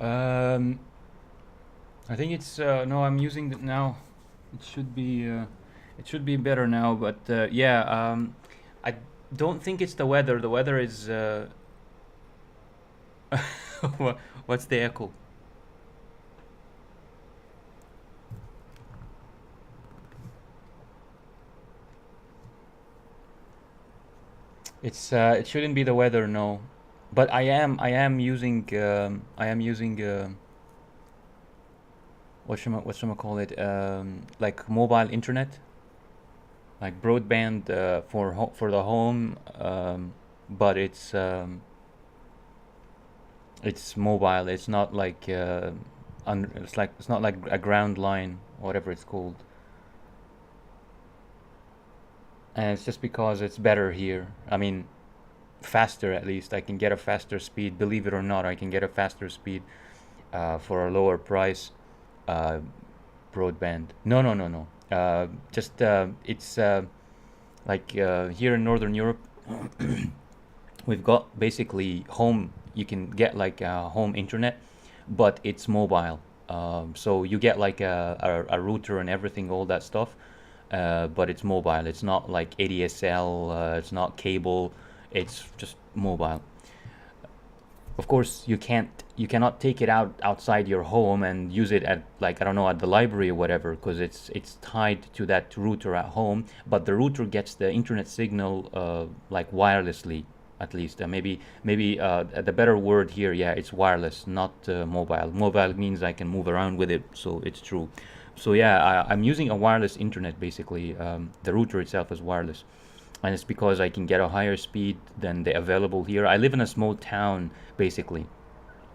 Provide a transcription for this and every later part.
Um, I think it's no. I'm using it now. It should be it should be better now. But yeah, I don't think it's the weather. The weather is what's the echo? It's it shouldn't be the weather, no. But I am using what should I call it? Like mobile internet, like broadband for the home. But it's mobile. It's not like it's not like a ground line, whatever it's called. And it's just because it's better here. I mean, faster at least. I can get a faster speed. Believe it or not, I can get a faster speed for a lower price. Uh, Broadband. No, no, no, no. Just it's like here in Northern Europe, we've got basically home. You can get like home internet, but it's mobile. So you get like a router and everything, all that stuff. But it's mobile. It's not like ADSL. It's not cable. It's just mobile. Of course, you cannot take it outside your home and use it at, like, I don't know, at the library or whatever, because it's tied to that router at home. But the router gets the internet signal like wirelessly, at least. Maybe the better word here, yeah, it's wireless, not mobile. Mobile means I can move around with it, so it's true. So yeah, I'm using a wireless internet basically. The router itself is wireless, and it's because I can get a higher speed than the available here. I live in a small town basically,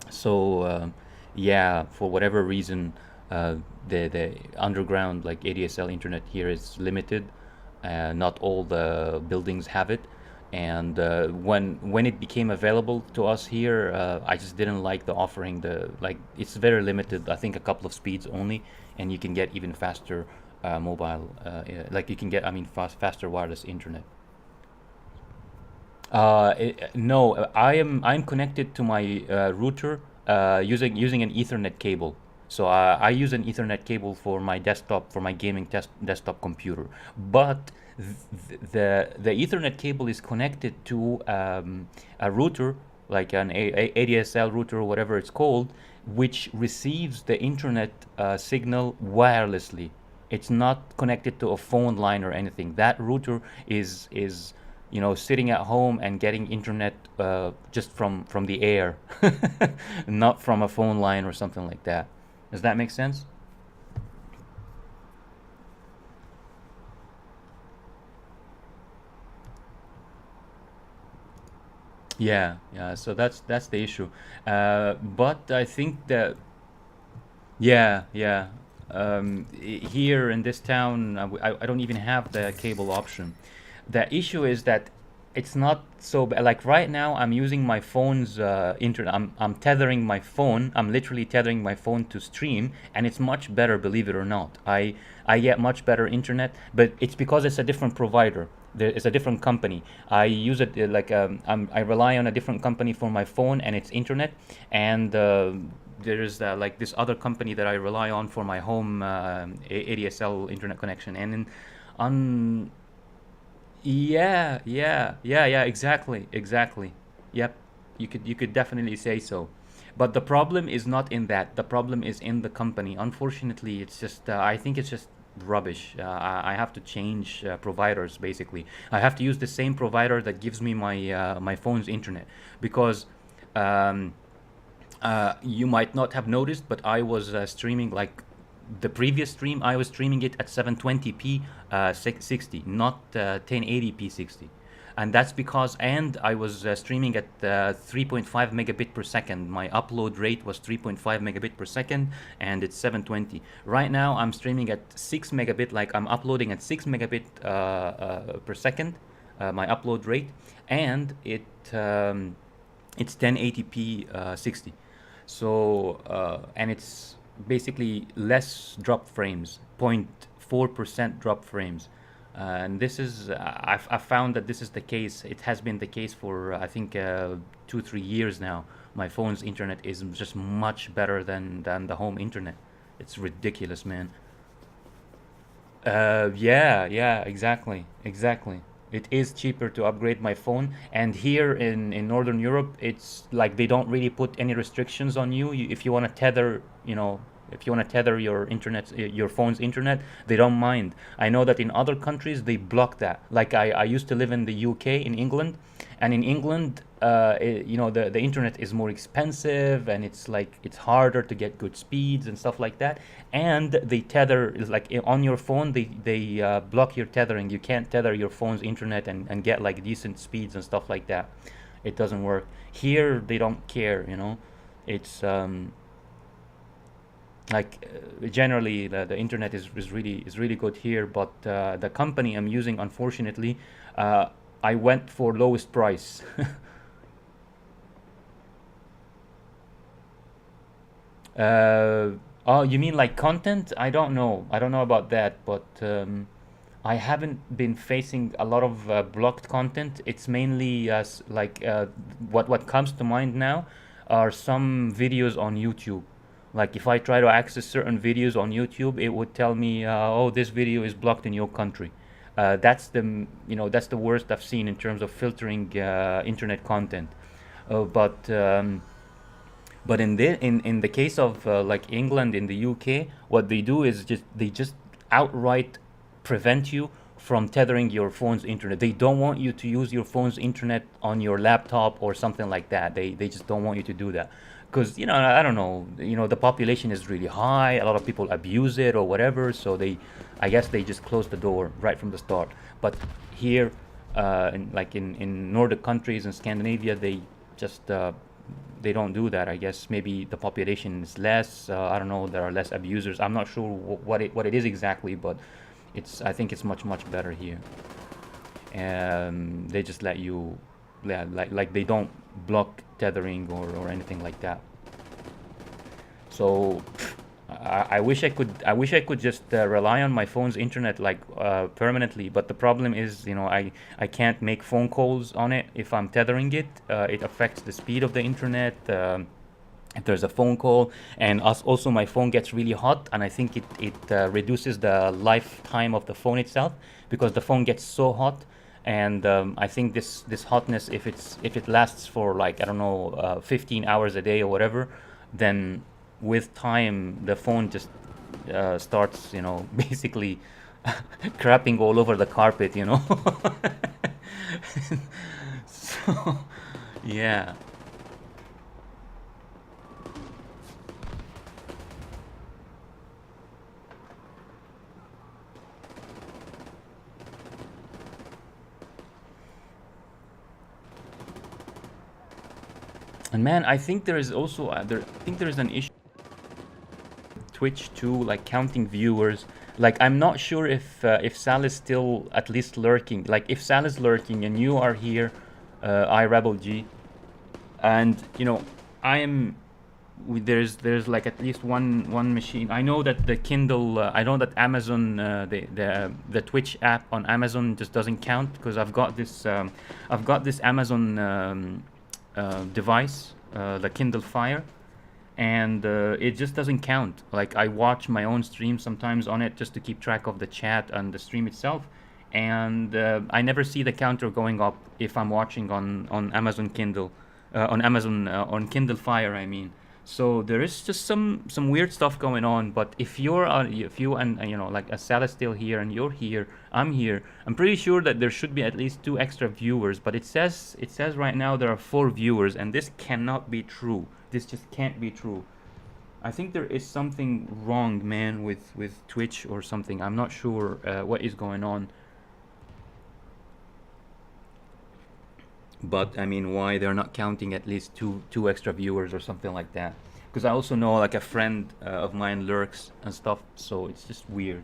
so yeah, for whatever reason, the underground like ADSL internet here is limited. Not all the buildings have it, and when it became available to us here, I just didn't like the offering. The like it's very limited. I think a couple of speeds only, and you can get even faster mobile. Like you can get, I mean, faster wireless internet. No, I'm connected to my router using an Ethernet cable. So I use an Ethernet cable for my desktop, for my gaming desktop computer. But the Ethernet cable is connected to a router, like an ADSL router or whatever it's called, which receives the internet signal wirelessly. It's not connected to a phone line or anything. That router is sitting at home and getting internet just from the air, not from a phone line or something like that. Does that make sense? Yeah, yeah. So that's the issue. But I think that yeah, yeah. Here in this town, I don't even have the cable option. The issue is that it's not so bad. Like right now, I'm using my phone's internet. I'm tethering my phone. I'm literally tethering my phone to stream, and it's much better, believe it or not. I get much better internet, but it's because it's a different provider. It's a different company. I use it like I rely on a different company for my phone and its internet, and there's like this other company that I rely on for my home ADSL internet connection, and then on yeah, yeah, yeah, yeah, exactly, exactly. Yep, you could definitely say so. But the problem is not in that. The problem is in the company. Unfortunately, it's just I think it's just rubbish. I have to change providers basically. I have to use the same provider that gives me my phone's internet because um, you might not have noticed, but I was streaming like the previous stream. I was streaming it at 720p 60, not 1080p 60, and that's because and I was streaming at 3.5 megabit per second. My upload rate was 3.5 megabit per second, and it's 720. Right now, I'm streaming at 6 megabit, like I'm uploading at 6 megabit per second. My upload rate, and it's 1080p 60. So and it's basically less drop frames, 0.4% drop frames. And this is I've found that this is the case. It has been the case for I think 2 3 years now. My phone's internet is just much better than the home internet. It's ridiculous, man. Yeah, yeah, exactly, exactly. It is cheaper to upgrade my phone, and here in Northern Europe, it's like they don't really put any restrictions on you. If you want to tether, if you want to tether your internet, your phone's internet, they don't mind. I know that in other countries they block that. Like I used to live in the UK, in England, and in England, the internet is more expensive, and it's like it's harder to get good speeds and stuff like that. And they tether like on your phone, they block your tethering. You can't tether your phone's internet and get like decent speeds and stuff like that. It doesn't work here. They don't care. It's generally the internet is really good here, but the company I'm using, unfortunately, uh, I went for lowest price. uh, oh, you mean like content? I don't know about that, but I haven't been facing a lot of blocked content. It's mainly what comes to mind now are some videos on YouTube. Like if I try to access certain videos on YouTube, it would tell me, "Oh, this video is blocked in your country." That's the worst I've seen in terms of filtering internet content. But in the case of like England, in the UK, what they do is they just outright prevent you from tethering your phone's internet. They don't want you to use your phone's internet on your laptop or something like that. They just don't want you to do that because I don't know, the population is really high. A lot of people abuse it or whatever, so I guess they just close the door right from the start. But here, in Nordic countries and Scandinavia, just they don't do that. I guess maybe the population is less. I don't know. There are less abusers. I'm not sure what it is exactly, but I think it's much much better here. They just let you, yeah, like they don't block tethering or anything like that. So I wish I could just rely on my phone's internet like permanently, but the problem is, I can't make phone calls on it if I'm tethering it. It affects the speed of the internet. If there's a phone call, and also my phone gets really hot, and I think it reduces the lifetime of the phone itself because the phone gets so hot. And I think this hotness, if it lasts for like, I don't know, 15 hours a day or whatever, then with time the phone just starts, basically crapping all over the carpet. So yeah. And man, I think there is also I think there is an issue with Twitch too, like counting viewers. Like I'm not sure if Sal is still at least lurking. Like if Sal is lurking and you are here, I Rebel G, and I am. There's like at least one machine. I know that the Kindle. I know that Amazon, the Twitch app on Amazon just doesn't count because I've got this Amazon device, the Kindle Fire, and it just doesn't count. Like I watch my own stream sometimes on it just to keep track of the chat and the stream itself, and I never see the counter going up if I'm watching on Amazon Kindle, on Kindle Fire, I mean. So there is just some weird stuff going on. But if you and like Asal is still here and you're here, I'm here. I'm pretty sure that there should be at least two extra viewers. But it says right now there are four viewers, and this cannot be true. This just can't be true. I think there is something wrong, man, with Twitch or something. I'm not sure what is going on. But I mean, why they're not counting at least two extra viewers or something like that? Because I also know like a friend of mine lurks and stuff, so it's just weird.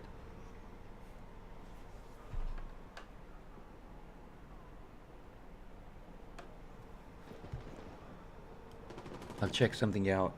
I'll check something out.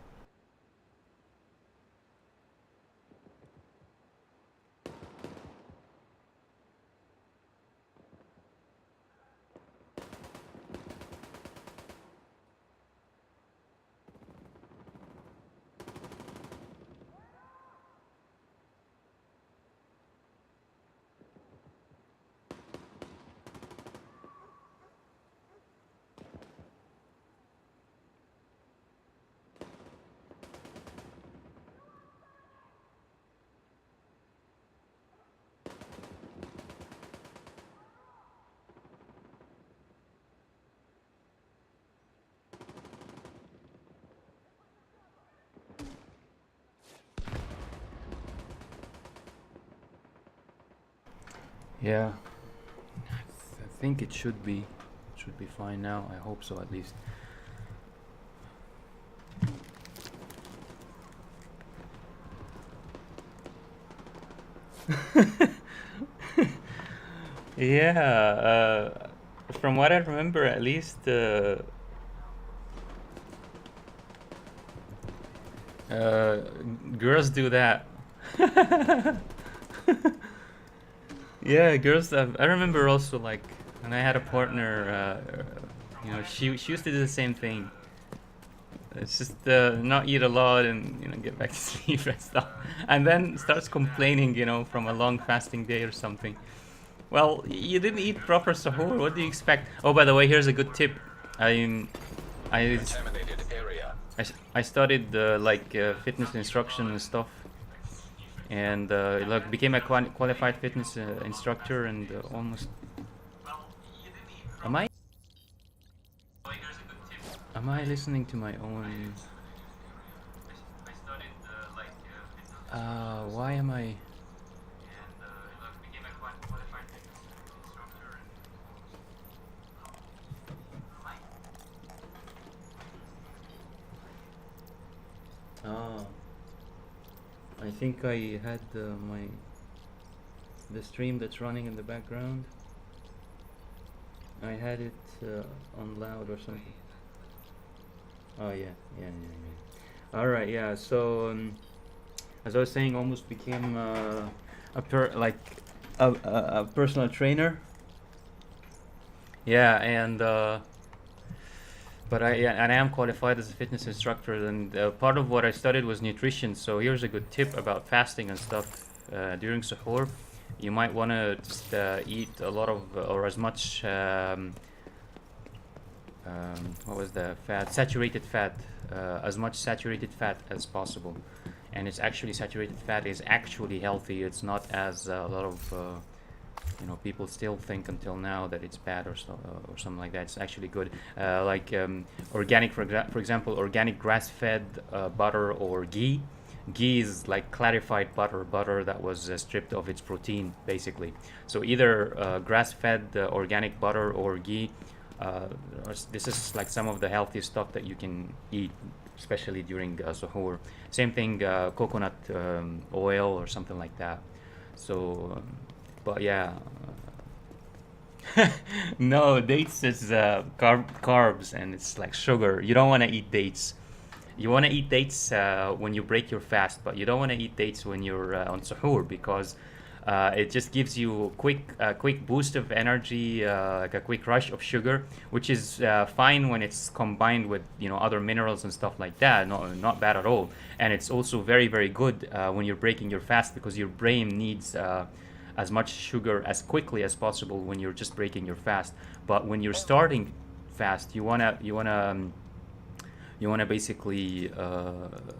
Yeah, I think it should be fine now. I hope so, at least. Yeah, from what I remember, at least, uh, girls do that. Yeah, girls. I remember also, like, when I had a partner, she used to do the same thing. It's just not eat a lot and get back to sleep and stuff, and then starts complaining, from a long fasting day or something. Well, you didn't eat proper sahur. What do you expect? Oh, by the way, here's a good tip. I I Contaminated area. I studied fitness instruction and stuff, and like became a qualified fitness instructor, and almost. Am I listening to my own? Why am I? Oh, I think I had the stream that's running in the background. I had it on loud or something. Oh yeah, yeah, yeah, yeah. All right, yeah. So as I was saying, almost became a personal trainer. Yeah, and but I am qualified as a fitness instructor, and part of what I studied was nutrition. So here's a good tip about fasting and stuff during suhoor. You might want to just eat a lot of or as much what was the fat? Saturated fat, as much saturated fat as possible. And it's actually saturated fat is actually healthy. It's not as a lot of people still think until now that it's bad or something like that. It's actually good. Organic, for example, organic grass-fed butter or ghee. Ghee is like clarified butter that was stripped of its protein, basically. So either grass-fed organic butter or ghee. Uh, this is like some of the healthiest stuff that you can eat, especially during suhoor. Same thing, coconut oil or something like that. So, but yeah, no, dates is carbs and it's like sugar. You don't want to eat dates. You want to eat dates when you break your fast, but you don't want to eat dates when you're on suhoor because it just gives you quick boost of energy, like a quick rush of sugar, which is fine when it's combined with other minerals and stuff like that. Not bad at all, and it's also very very good when you're breaking your fast because your brain needs as much sugar as quickly as possible when you're just breaking your fast. But when you're starting fast, you wanna basically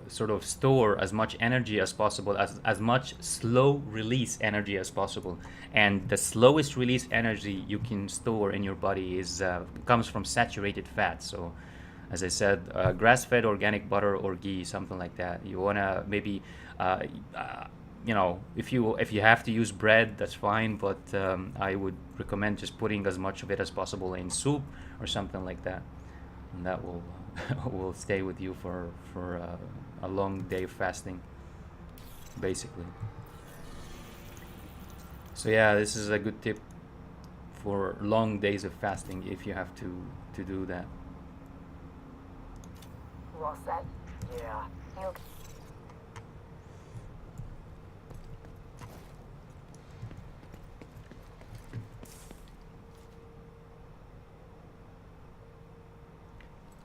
sort of store as much energy as possible, as much slow release energy as possible. And the slowest release energy you can store in your body is comes from saturated fat. So as I said, grass-fed organic butter or ghee, something like that. You wanna maybe uh, if you have to use bread, that's fine, but I would recommend just putting as much of it as possible in soup or something like that, and that will will stay with you for a long day of fasting, basically. So yeah, this is a good tip for long days of fasting if you have to do that. What's that? Yeah. You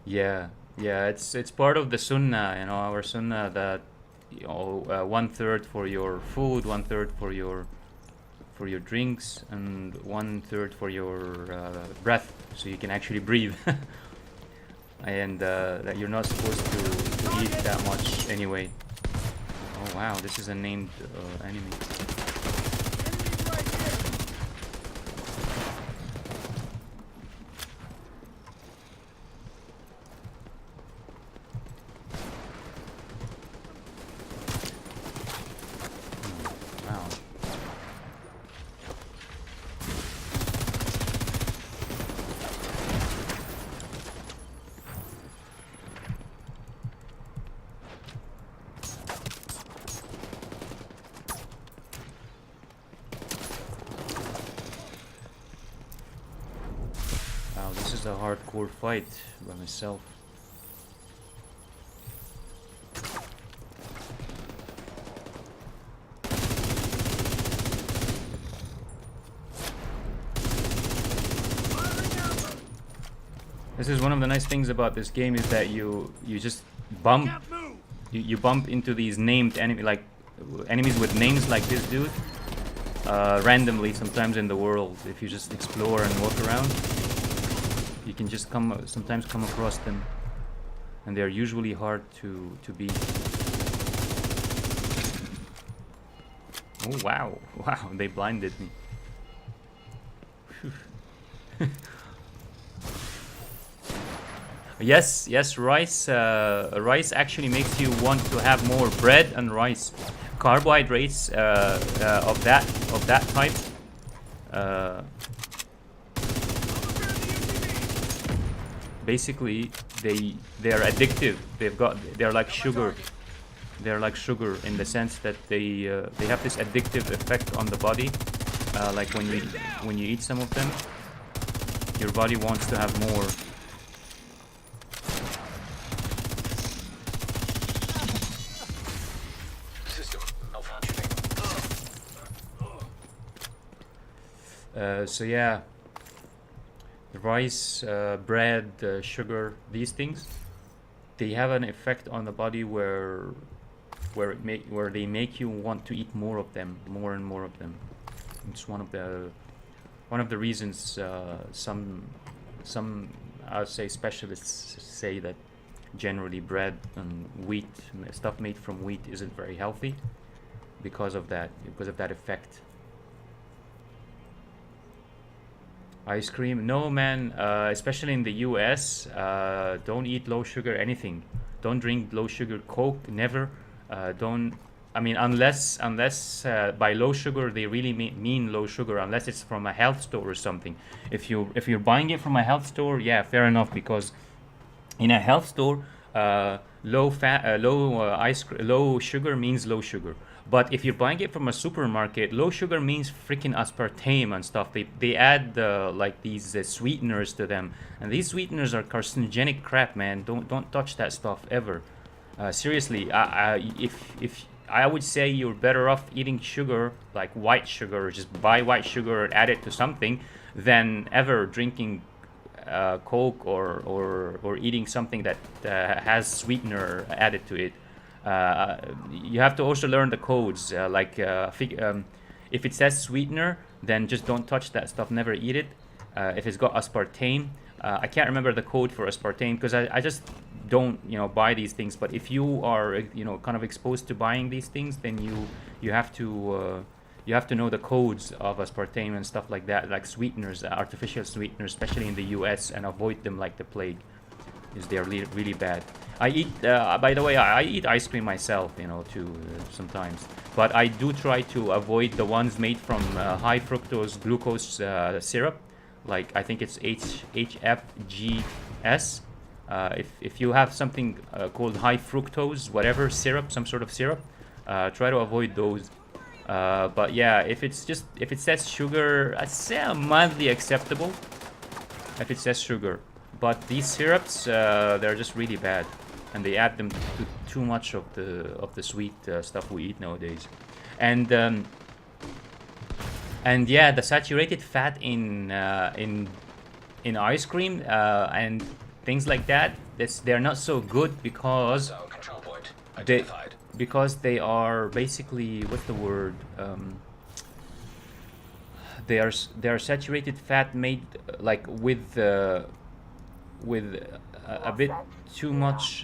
Yeah, yeah, it's part of the sunnah, our sunnah that 1/3 for your food, 1/3 for your drinks, and 1/3 for your breath, so you can actually breathe. And that you're not supposed to eat that much anyway. Oh wow, this is a named enemy. Wow. is a hardcore fight by myself. This is one of the nice things about this game, is that you just bump you bump into these named enemies with names like this dude randomly sometimes in the world. If you just explore and walk around, you can just sometimes come across them, and they're usually hard to beat. Oh wow, wow, they blinded me. Yes, yes, rice. Rice actually makes you want to have more bread and rice. Carbohydrates of that type. Basically, they're addictive. They're like sugar. They're like sugar in the sense that they have this addictive effect on the body. Like when you eat some of them, your body wants to have more. So yeah, the rice, bread, sugar, these things, they have an effect on the body where they make you want to eat more of them, more and more of them. It's one of the reasons some I'd say specialists say that generally bread and wheat, stuff made from wheat, isn't very healthy because of that effect. Ice cream? No, man. Especially in the US, don't eat low sugar anything. Don't drink low sugar Coke. Never. Don't. I mean, unless by low sugar they really mean low sugar. Unless it's from a health store or something. If you're buying it from a health store, yeah, fair enough. Because in a health store, low sugar means low sugar. But if you're buying it from a supermarket, low sugar means freaking aspartame and stuff. They add like these sweeteners to them, and these sweeteners are carcinogenic crap, man. Don't touch that stuff ever. Seriously, if I would say you're better off eating sugar like white sugar, or just buy white sugar and add it to something, than ever drinking Coke or eating something that has sweetener added to it. You have to also learn the codes. If it says sweetener, then just don't touch that stuff. Never eat it. If it's got aspartame, I can't remember the code for aspartame because I just don't buy these things. But if you are kind of exposed to buying these things, then you have to know the codes of aspartame and stuff like that, like sweeteners, artificial sweeteners, especially in the US, and avoid them like the plague, because they are really bad. I eat, by the way, I eat ice cream myself, too, sometimes. But I do try to avoid the ones made from high fructose glucose syrup. Like, I think it's HFGS. If you have something called high fructose, whatever, syrup, some sort of syrup, try to avoid those. But yeah, if it says sugar, I'd say mildly acceptable if it says sugar. But these syrups, they're just really bad, and they add them to too much of the sweet stuff we eat nowadays. And yeah, the saturated fat in ice cream and things like that, they're not so good because they are basically, what's the word? They are saturated fat made like with a bit too much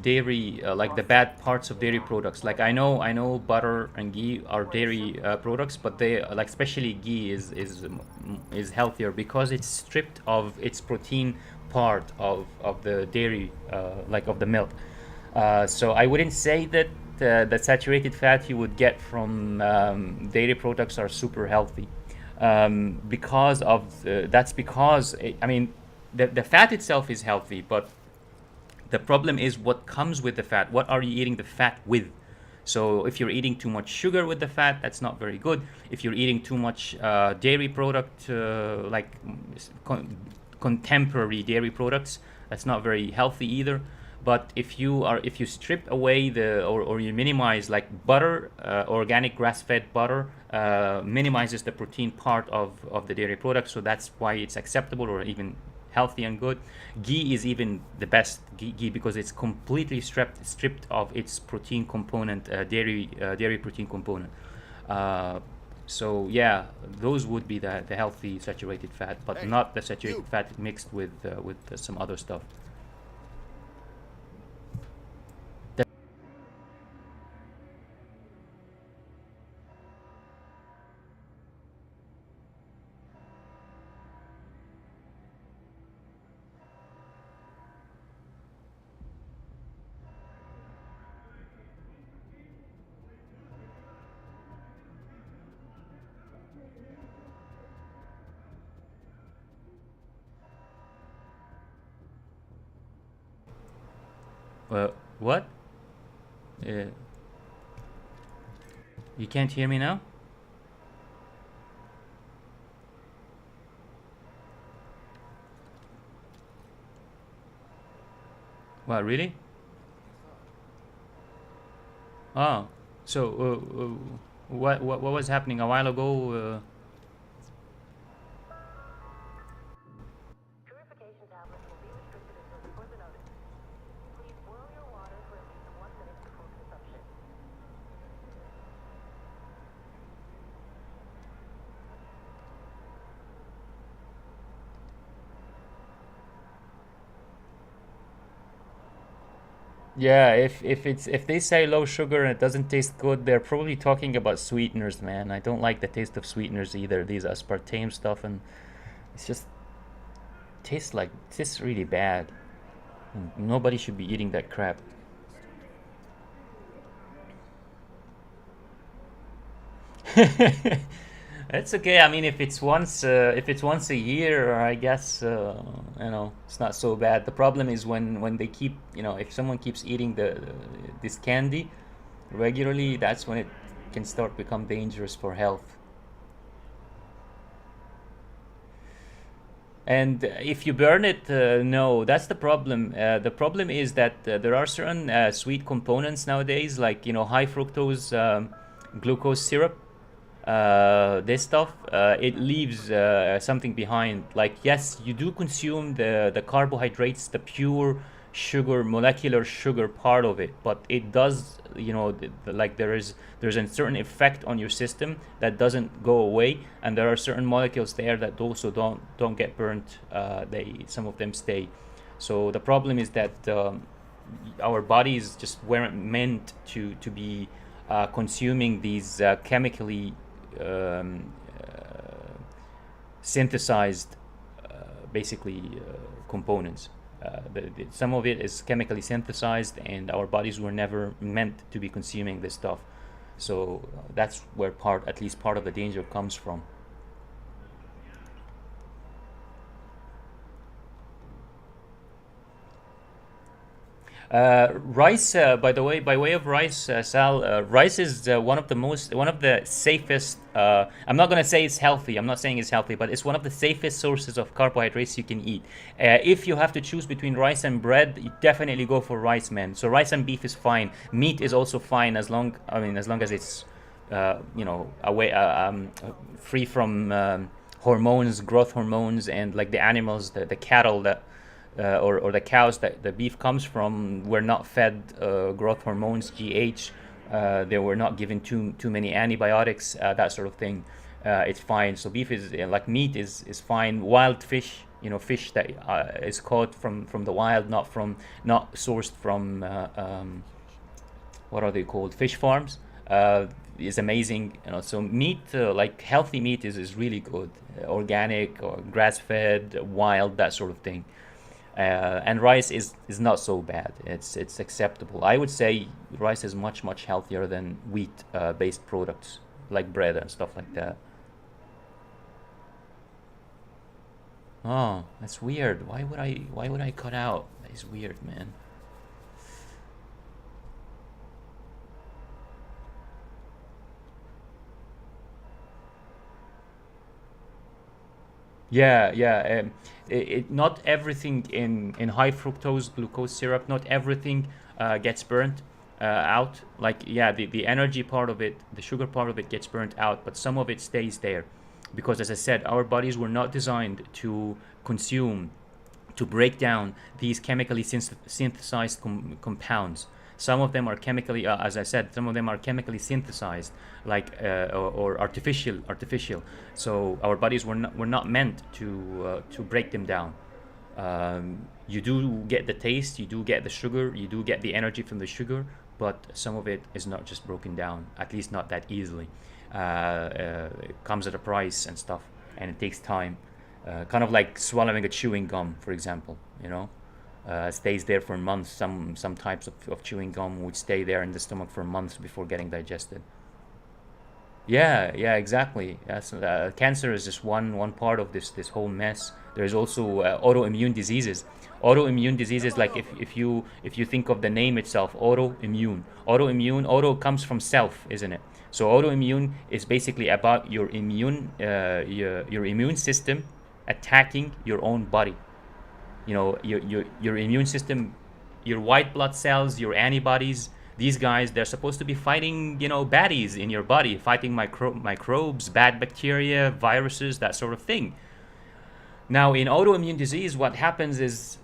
dairy, like the bad parts of dairy products. Like I know butter and ghee are dairy products, but they, like, especially ghee is healthier because it's stripped of its protein part of the dairy, like of the milk. So I wouldn't say that the saturated fat you would get from dairy products are super healthy. Because I mean, the fat itself is healthy, but the problem is what comes with the fat. What are you eating the fat with? So if you're eating too much sugar with the fat, that's not very good. If you're eating too much dairy product, like contemporary dairy products, that's not very healthy either. But if you strip away or you minimize like butter, organic grass-fed butter minimizes the protein part of the dairy product, so that's why it's acceptable or even healthy and good. Ghee is even the best ghee because it's completely stripped of its protein component, dairy protein component. So yeah, those would be the healthy saturated fat, but Hey, not the saturated you. fat mixed with some other stuff. What? Uh, you can't hear me now? What, really? Oh, so what was happening a while ago? Purification tablets will be restricted until further notice. Please boil your water for at least 1 minute before consumption. Yeah, if they say low sugar and it doesn't taste good, they're probably talking about sweeteners, man. I don't like the taste of sweeteners either. These aspartame stuff, and it's just tastes really bad. And nobody should be eating that crap. It's okay. I mean, if it's once a year, I guess it's not so bad. The problem is when they keep, if someone keeps eating this candy regularly, that's when it can start become dangerous for health. And if you burn it, no, that's the problem. The problem is that there are certain sweet components nowadays, like high fructose glucose syrup. This stuff it leaves something behind. Like yes, you do consume the carbohydrates, the pure sugar, molecular sugar part of it, but it does like there's a certain effect on your system that doesn't go away, and there are certain molecules there that also don't get burnt. They some of them stay. So the problem is that our bodies just weren't meant to be consuming these chemically synthesized basically components. Some of it is chemically synthesized, and our bodies were never meant to be consuming this stuff. So that's where at least part of the danger comes from. Rice, by the way, by way of rice, Sal, rice is one of the safest. I'm not gonna say it's healthy. I'm not saying it's healthy, but it's one of the safest sources of carbohydrates you can eat. If you have to choose between rice and bread, you definitely go for rice, man. So rice and beef is fine. Meat is also fine as long as it's, away, free from hormones, growth hormones, and like the animals, the cattle that or the cows that the beef comes from were not fed growth hormones, GH. They were not given too many antibiotics, that sort of thing. It's fine. So beef is like meat is fine. Wild fish, fish that is caught from the wild, not sourced from what are they called? Fish farms. Is amazing. So meat, like healthy meat, is really good. Organic or grass fed, wild, that sort of thing. And rice is not so bad. It's acceptable. I would say rice is much healthier than wheat based products like bread and stuff like that. Oh, that's weird. Why would I cut out? That is weird, man. Yeah. Not everything in high fructose glucose syrup, not everything gets burnt out. Like, yeah, the energy part of it, the sugar part of it gets burnt out, but some of it stays there. Because, as I said, our bodies were not designed to consume, to break down these chemically synthesized compounds. Some of them are chemically, as I said, some of them are chemically synthesized, like or artificial. So our bodies were not meant to break them down. You do get the taste, you do get the sugar, you do get the energy from the sugar, but some of it is not just broken down, at least not that easily. It comes at a price and stuff, and it takes time. Kind of like swallowing a chewing gum, for example. Stays there for months. Some types of chewing gum would stay there in the stomach for months before getting digested. Yeah, exactly. Yes, cancer is just one part of this whole mess. There's also autoimmune diseases. Autoimmune diseases, like if you think of the name itself, auto comes from self, isn't it? So autoimmune is basically about your immune system attacking your own body. Your immune system, your white blood cells, your antibodies, these guys, they're supposed to be fighting, baddies in your body, fighting microbes, bad bacteria, viruses, that sort of thing. Now, in autoimmune disease, what happens is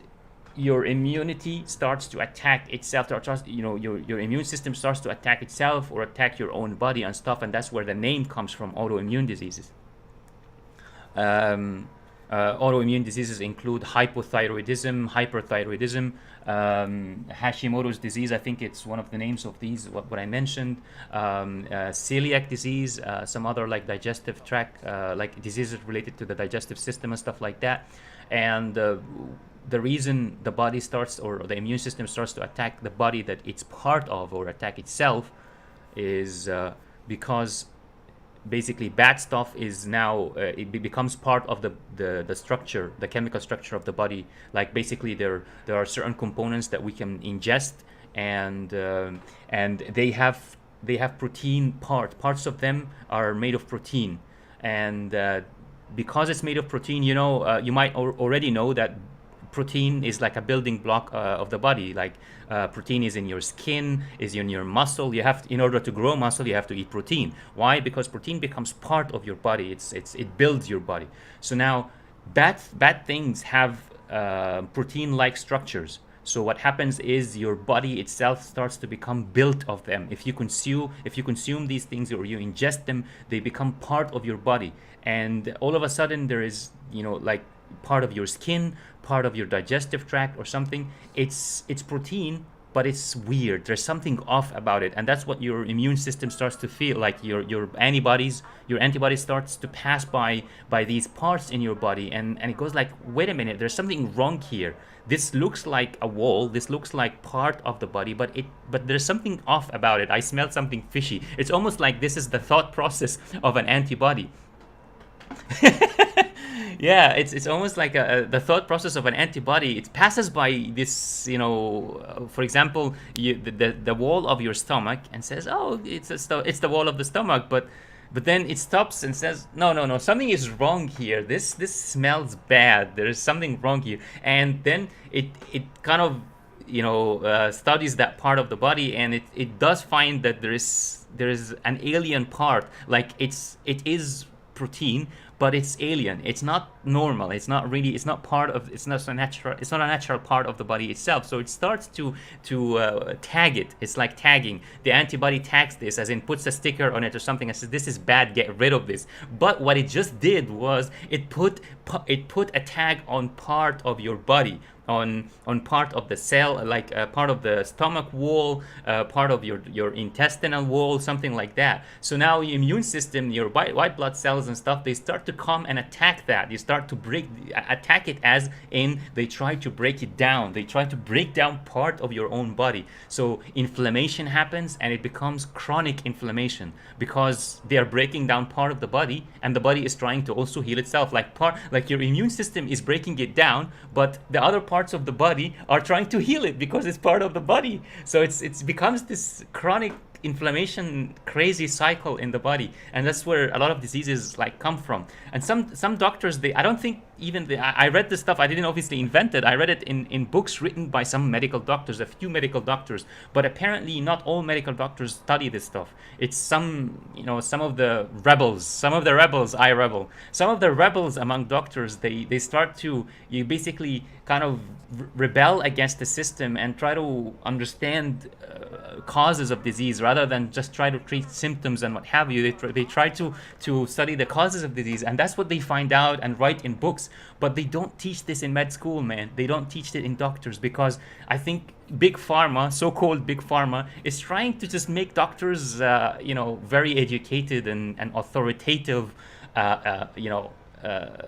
your immunity starts to attack itself. Your immune system starts to attack itself or attack your own body and stuff, and that's where the name comes from, autoimmune diseases. Autoimmune diseases include hypothyroidism, hyperthyroidism, Hashimoto's disease. I think it's one of the names of these, what I mentioned. Celiac disease, some other like digestive tract, like diseases related to the digestive system and stuff like that. And the reason the body starts, or the immune system starts to attack the body that it's part of, or attack itself, is because basically bad stuff is now it becomes part of the structure, the chemical structure of the body. Like basically there are certain components that we can ingest, and they have protein parts of them are made of protein. And because it's made of protein, you might already know that protein is like a building block of the body. Like protein is in your skin, is in your muscle. In order to grow muscle, you have to eat protein. Why? Because protein becomes part of your body. It builds your body. So now bad things have protein-like structures. So what happens is your body itself starts to become built of them. If you consume these things, or you ingest them, they become part of your body. And all of a sudden there is, like part of your skin, part of your digestive tract or something. It's protein, but it's weird. There's something off about it, and that's what your immune system starts to feel. Like your antibodies starts to pass by these parts in your body, and it goes like, wait a minute, there's something wrong here. This looks like a wall, this looks like part of the body, but there's something off about it. I smell something fishy. It's almost like this is the thought process of an antibody. Yeah, it's almost like the thought process of an antibody. It passes by this, for example, the wall of your stomach, and says, oh, it's the wall of the stomach, but then it stops and says, no, something is wrong here. This smells bad. There is something wrong here. And then it kind of studies that part of the body, and it does find that there is an alien part. Like it is protein, but it's alien. It's not normal. It's not part of. It's not a natural part of the body itself. So it starts to tag it. It's like tagging. The antibody tags this, as in puts a sticker on it or something, and says, this is bad, get rid of this. But what it just did was it put a tag on part of your body, on part of the cell, like part of the stomach wall, part of your intestinal wall, something like that. So now your immune system, your white blood cells and stuff, they start to come and attack that. You start to attack it, as in they try to break it down. They try to break down part of your own body. So inflammation happens, and it becomes chronic inflammation, because they are breaking down part of the body, and the body is trying to also heal itself. Like your immune system is breaking it down, but the other parts of the body are trying to heal it because it's part of the body. So it becomes this chronic inflammation crazy cycle in the body, and that's where a lot of diseases like come from. And some doctors, they I don't think even I read this stuff. I didn't obviously invent it. I read it in books written by some medical doctors, a few medical doctors, but apparently not all medical doctors study this stuff. It's some of the rebels, I rebel, some of the rebels among doctors, they start to, you basically kind of rebel against the system and try to understand causes of disease rather than just try to treat symptoms and what have you. They try to study the causes of disease, and that's what they find out and write in books. But they don't teach this in med school, man. They don't teach it in doctors, because I think big pharma, so-called big pharma, is trying to just make doctors, very educated and authoritative,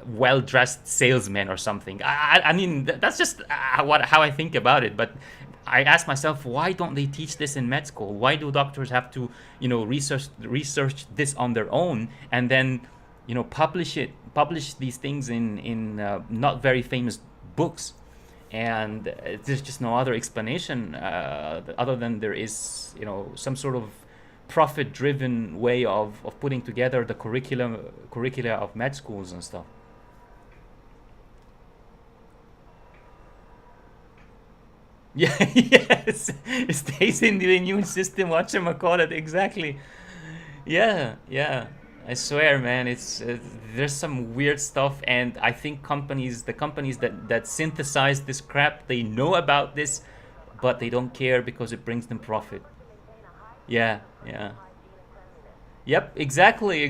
well-dressed salesmen or something. I mean, that's just how I think about it. But I ask myself, why don't they teach this in med school? Why do doctors have to, research this on their own and then, publish these things in not very famous books? And there's just no other explanation other than there is, some sort of profit-driven way of putting together the curricula of med schools and stuff. Yeah, yes, it stays in the immune system. Whatchamacallit, exactly. Yeah, yeah. I swear, man, it's there's some weird stuff, and I think the companies that synthesize this crap, they know about this, but they don't care because it brings them profit. Yeah, yeah. Yep, exactly,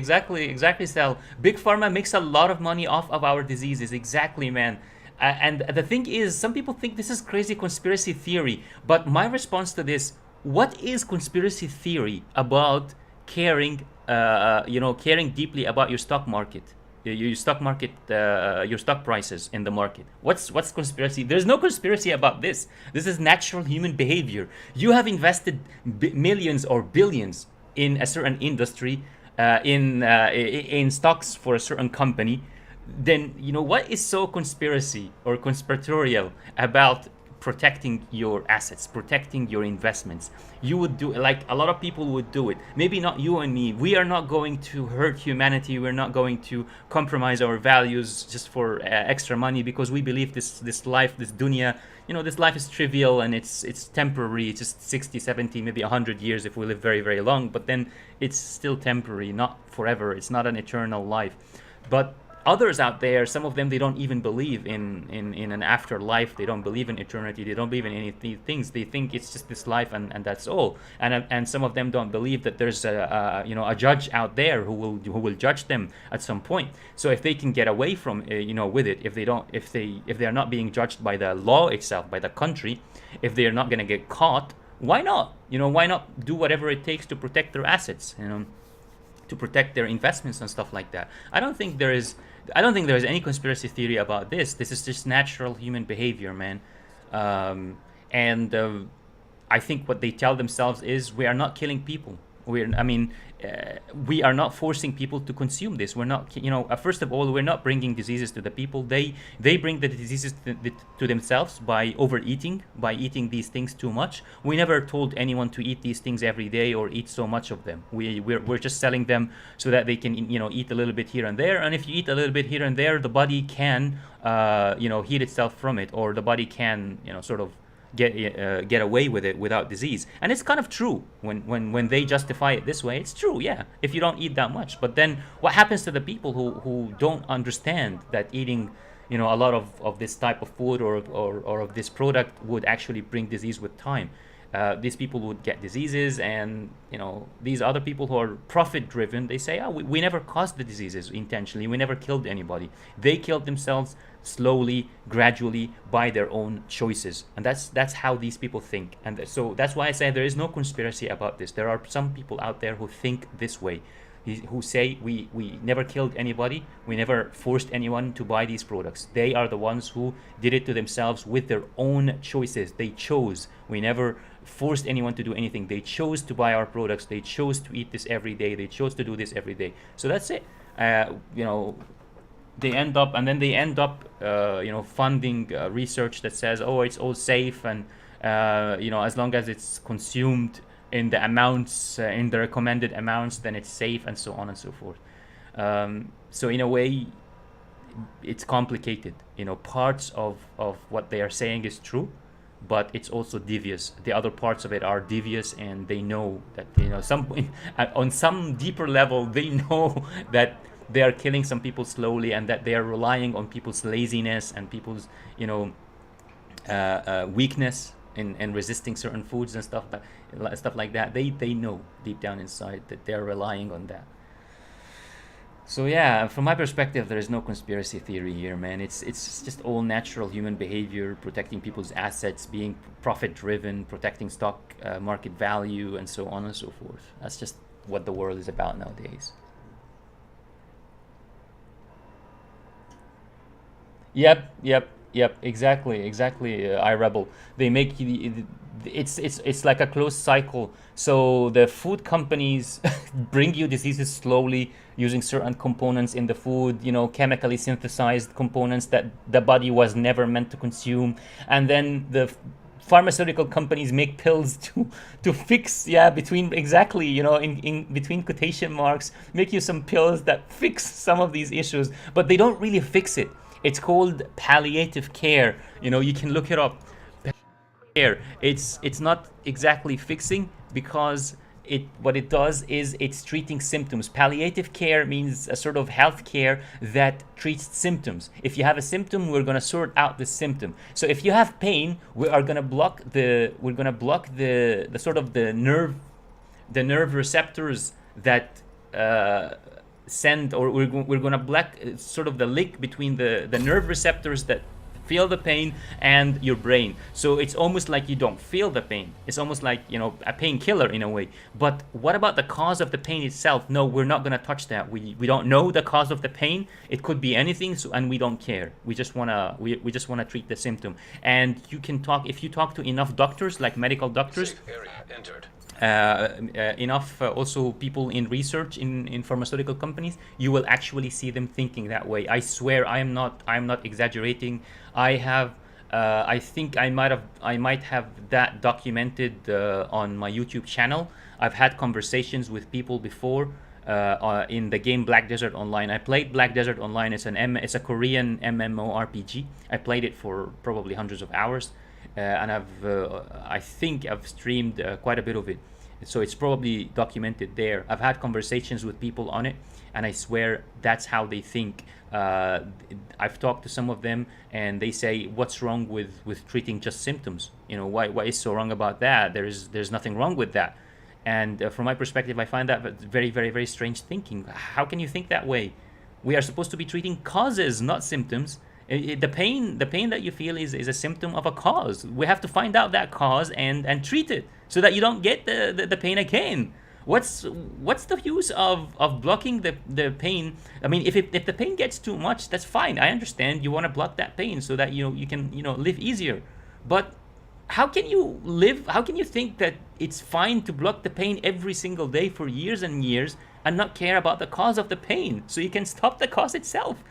Sal. Big Pharma makes a lot of money off of our diseases. Exactly, man. And the thing is, some people think this is crazy conspiracy theory. But my response to this: what is conspiracy theory about caring deeply about your stock market, your stock prices in the market? What's conspiracy? There's no conspiracy about this. This is natural human behavior. You have invested millions or billions in a certain industry, in stocks for a certain company. Then what is so conspiracy or conspiratorial about protecting your assets, protecting your investments? You would do, like a lot of people would do it. Maybe not you and me. We are not going to hurt humanity. We're not going to compromise our values just for extra money, because we believe this life, this dunya, this life is trivial and it's temporary. It's just 60, 70, maybe 100 years if we live very, very long. But then it's still temporary, not forever. It's not an eternal life. But others out there, some of them, they don't even believe in an afterlife. They don't believe in eternity. They don't believe in any things. They think it's just this life and that's all. And some of them don't believe that there's a judge out there who will judge them at some point. So if they can get away from with it, if they are not being judged by the law itself, by the country, if they are not going to get caught, why not? Why not do whatever it takes to protect their assets? To protect their investments and stuff like that. I don't think there is any conspiracy theory about this. This is just natural human behavior, man. And I think what they tell themselves is, we are not killing people. We are not forcing people to consume this. We're not, first of all, we're not bringing diseases to the people. They bring the diseases to themselves by overeating, by eating these things too much. We never told anyone to eat these things every day or eat so much of them. We're just selling them so that they can, eat a little bit here and there. And if you eat a little bit here and there, the body can, heal itself from it, or the body can, sort of get away with it without disease. And it's kind of true when they justify it this way. It's true, yeah, if you don't eat that much. But then what happens to the people who don't understand that eating a lot of this type of food or of this product would actually bring disease with time? These people would get diseases, and these other people who are profit driven, they say, we never caused the diseases intentionally, we never killed anybody. They killed themselves slowly, gradually, by their own choices. And that's how these people think. And so that's why I say there is no conspiracy about this. There are some people out there who think this way, who say we never killed anybody, we never forced anyone to buy these products. They are the ones who did it to themselves with their own choices. They chose. We never forced anyone to do anything. They chose to buy our products. They chose to eat this every day. They chose to do this every day. So that's it. They end up funding research that says, it's all safe, and as long as it's consumed in the amounts, in the recommended amounts, then it's safe, and so on and so forth. So in a way, it's complicated. Parts of what they are saying is true, but it's also devious. The other parts of it are devious, and they know that, some on some deeper level, they know that they are killing some people slowly, and that they are relying on people's laziness and people's weakness in resisting certain foods and stuff like that. They know deep down inside that they're relying on that. So yeah, from my perspective, there is no conspiracy theory here, man. It's just all natural human behavior, protecting people's assets, being profit driven, protecting stock market value, and so on and so forth. That's just what the world is about nowadays. Yep. Exactly. iRebel. They make it's like a closed cycle. So the food companies bring you diseases slowly using certain components in the food, chemically synthesized components that the body was never meant to consume, and then the pharmaceutical companies make pills to fix, between, exactly, in between quotation marks, make you some pills that fix some of these issues, but they don't really fix it. It's called palliative care. You can look it up. Care. It's not exactly fixing, because what it does is it's treating symptoms. Palliative care means a sort of health care that treats symptoms. If you have a symptom, we're going to sort out the symptom. So if you have pain, we're going to block the sort of the nerve receptors that send, or we're going to block sort of the link between the nerve receptors that feel the pain and your brain. So it's almost like you don't feel the pain. It's almost like, a painkiller in a way. But what about the cause of the pain itself? No, we're not going to touch that. We don't know the cause of the pain. It could be anything, and we don't care. We just want to treat the symptom. And if you talk to enough doctors, like medical doctors, Safe area entered. enough also people in research in pharmaceutical companies, you will actually see them thinking that way. I swear, I'm not exaggerating. I think I might have that documented on my YouTube channel. I've had conversations with people before in the game Black Desert Online. I played Black Desert Online. It's a Korean MMORPG. I played it for probably hundreds of hours, and I think I've streamed quite a bit of it. So it's probably documented there. I've had conversations with people on it, and I swear that's how they think. I've talked to some of them, and they say, "What's wrong with treating just symptoms? What is so wrong about that? There's nothing wrong with that." And from my perspective, I find that very, very, very strange thinking. How can you think that way? We are supposed to be treating causes, not symptoms. The pain that you feel is a symptom of a cause. We have to find out that cause and treat it, so that you don't get the pain again. What's the use of blocking the pain? I mean, if the pain gets too much, that's fine. I understand you want to block that pain so that you can live easier. But how can you think that it's fine to block the pain every single day for years and years and not care about the cause of the pain, so you can stop the cause itself?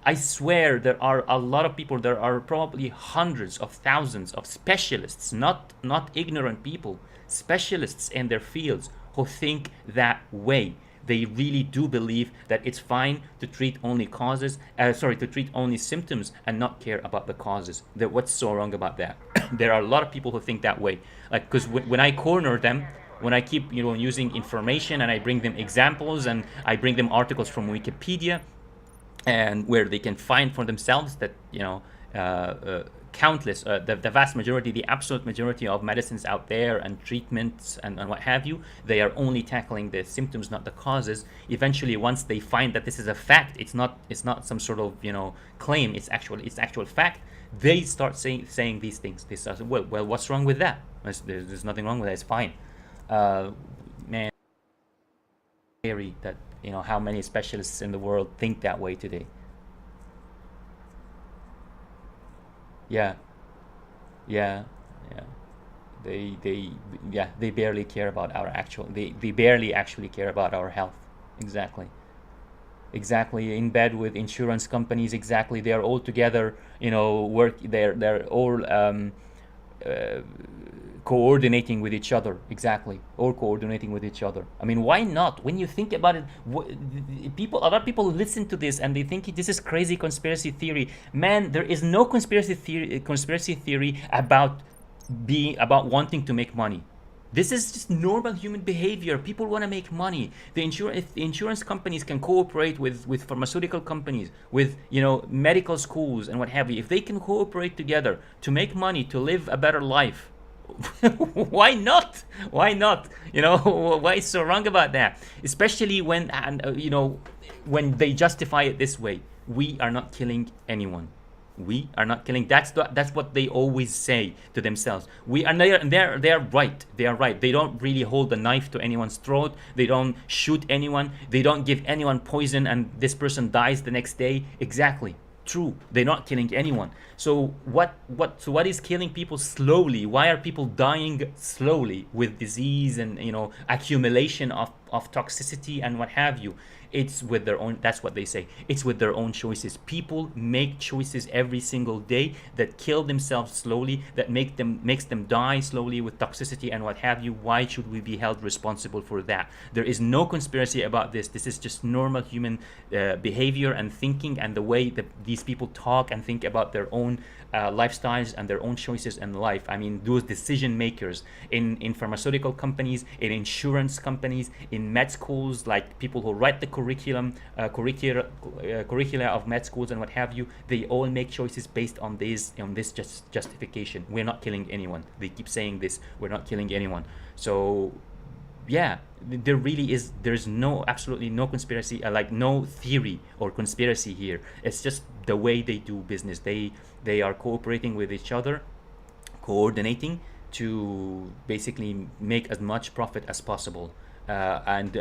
I swear there are a lot of people, there are probably hundreds of thousands of specialists, not ignorant people, specialists in their fields, who think that way. They really do believe that it's fine to treat only to treat only symptoms and not care about the causes. What's so wrong about that? There are a lot of people who think that way. Like, because when I corner them, when I keep using information, and I bring them examples, and I bring them articles from Wikipedia, and where they can find for themselves that countless, the vast majority, the absolute majority of medicines out there and treatments and what have you, they are only tackling the symptoms, not the causes. Eventually, once they find that this is a fact, it's not some sort of claim, it's actual fact, they start saying these things. They start, well, what's wrong with that? There's nothing wrong with that. It's fine. Man, scary that how many specialists in the world think that way today. Yeah, yeah, yeah. They barely care about our actual. They barely actually care about our health. Exactly. Exactly. In bed with insurance companies. Exactly. They are all together. Work. They're all uh, coordinating with each other, exactly, or coordinating with each other. I mean, why not? When you think about it, people, a lot of people listen to this and they think this is crazy conspiracy theory. Man, there is no conspiracy theory about about wanting to make money. This is just normal human behavior. People want to make money. If the insurance companies can cooperate with pharmaceutical companies, with medical schools and what have you, if they can cooperate together to make money, to live a better life, why not? Why not? Why is so wrong about that? Especially when when they justify it this way. We are not killing anyone. We are not killing. That's what they always say to themselves. We are. They're right. They are right. They don't really hold a knife to anyone's throat. They don't shoot anyone. They don't give anyone poison and this person dies the next day. Exactly. True. They're not killing anyone. So what is killing people slowly? Why are people dying slowly with disease and accumulation of toxicity and what have you? It's with their own, that's what they say, it's with their own choices. People make choices every single day that kill themselves slowly, that makes them die slowly with toxicity and what have you. Why should we be held responsible for that? There is no conspiracy about this. This is just normal human behavior and thinking, and the way that these people talk and think about their own lifestyles and their own choices in life. I mean, those decision makers in pharmaceutical companies, in insurance companies, in med schools, like people who write the curricula of med schools and what have you, they all make choices based on this justification. We're not killing anyone. They keep saying this. We're not killing anyone. So yeah, there's absolutely no conspiracy, like no theory or conspiracy here. It's just the way they do business. They are cooperating with each other, coordinating to basically make as much profit as possible. And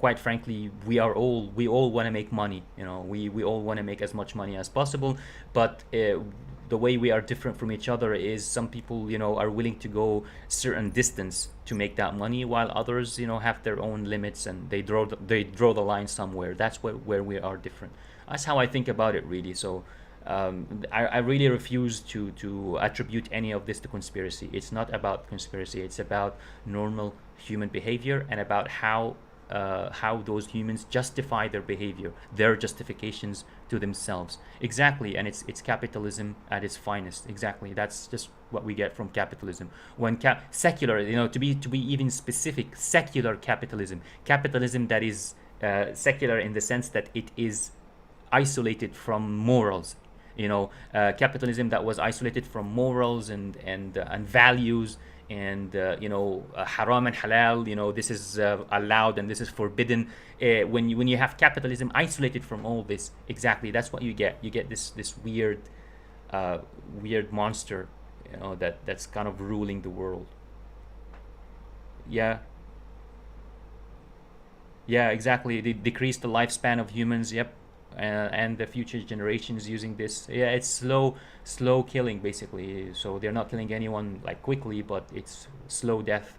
quite frankly, we all want to make money. We all want to make as much money as possible, but the way we are different from each other is some people are willing to go certain distance to make that money, while others have their own limits and they draw the line somewhere. That's where we are different. That's how I think about it, really. So I really refuse to attribute any of this to conspiracy. It's not about conspiracy. It's about normal human behavior and about how those humans justify their behavior, their justifications to themselves. Exactly, and it's capitalism at its finest. Exactly, that's just what we get from capitalism. When secular, to be even specific, secular capitalism that is secular in the sense that it is isolated from morals. Capitalism that was isolated from morals and values and haram and halal. This is allowed and this is forbidden. When you have capitalism isolated from all this, exactly, that's what you get. You get this weird monster, that's kind of ruling the world. Yeah, exactly. They decrease the lifespan of humans. Yep. And the future generations using this. Yeah, it's slow killing basically. So they're not killing anyone like quickly, but it's slow death.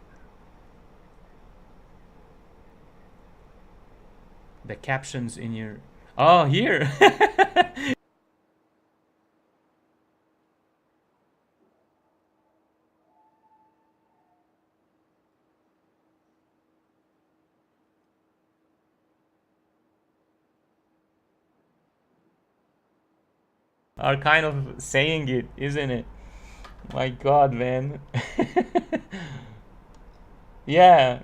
The captions in your here are kind of saying it, isn't it? My God, man. Yeah.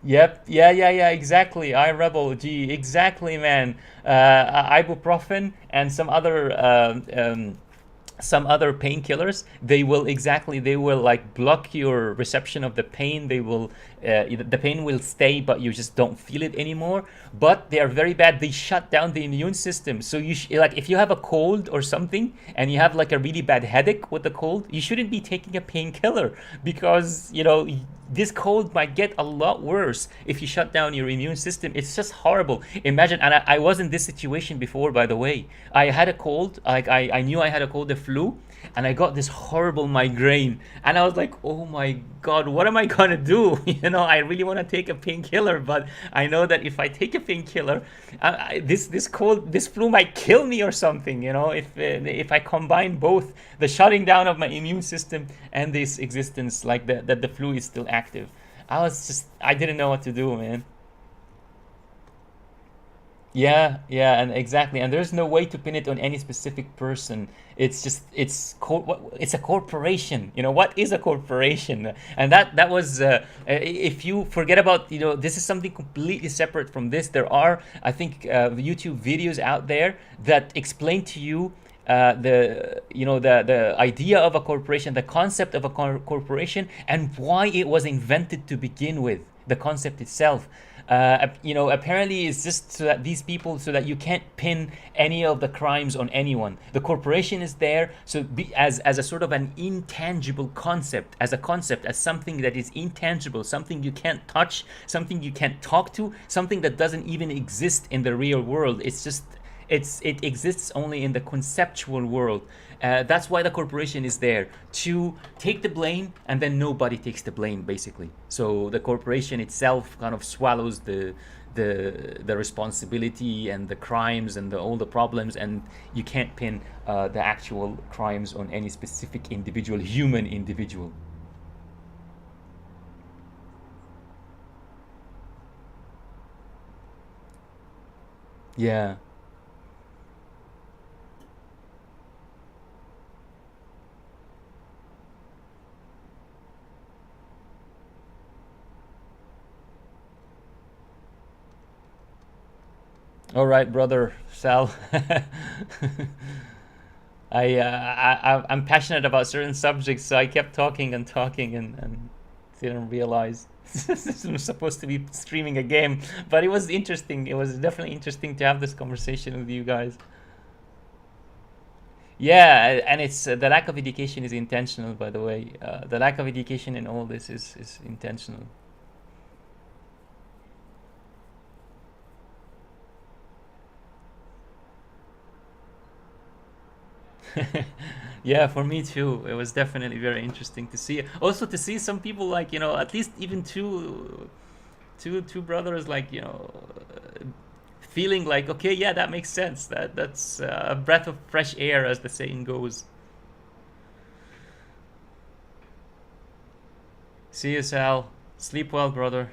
Yep. Yeah. Exactly. I rebel. Gee, exactly, man. Ibuprofen and some other painkillers, they will like block your reception of the pain. The pain will stay, but you just don't feel it anymore. But they are very bad. They shut down the immune system. So like if you have a cold or something and you have like a really bad headache with the cold, you shouldn't be taking a painkiller, because this cold might get a lot worse if you shut down your immune system. It's just horrible. Imagine, and I was in this situation before, by the way. I had a cold, like I knew I had a cold, the flu, and I got this horrible migraine, and I was like, oh my god, what am I gonna do? I really want to take a painkiller, but I know that if I take a painkiller, this flu might kill me or something. If I combine both the shutting down of my immune system and this existence, like that the flu is still active. I didn't know what to do, man. Yeah, yeah, and exactly. And there's no way to pin it on any specific person. It's just it's a corporation. What is a corporation? And that was if you forget about, this is something completely separate from this. There are, I think, YouTube videos out there that explain to you the idea of a corporation, the concept of a corporation, and why it was invented to begin with. The concept itself. Apparently it's just so that these people, so that you can't pin any of the crimes on anyone. The corporation is there as a sort of an intangible concept, as something that is intangible, something you can't touch, something you can't talk to, something that doesn't even exist in the real world. It exists only in the conceptual world. That's why the corporation is there, to take the blame, and then nobody takes the blame, basically. So the corporation itself kind of swallows the responsibility and the crimes and all the problems, and you can't pin the actual crimes on any specific human individual. Yeah. All right, brother Sal. I'm passionate about certain subjects, so I kept talking and talking, and didn't realize this was supposed to be streaming a game. But it was interesting. It was definitely interesting to have this conversation with you guys. Yeah, and it's the lack of education is intentional, by the way. The lack of education in all this is intentional. Yeah, for me too. It was definitely very interesting to see. Also to see some people, like, at least even two brothers, like, feeling like, okay, yeah, that makes sense. That's a breath of fresh air, as the saying goes. See you, Sal. Sleep well, brother.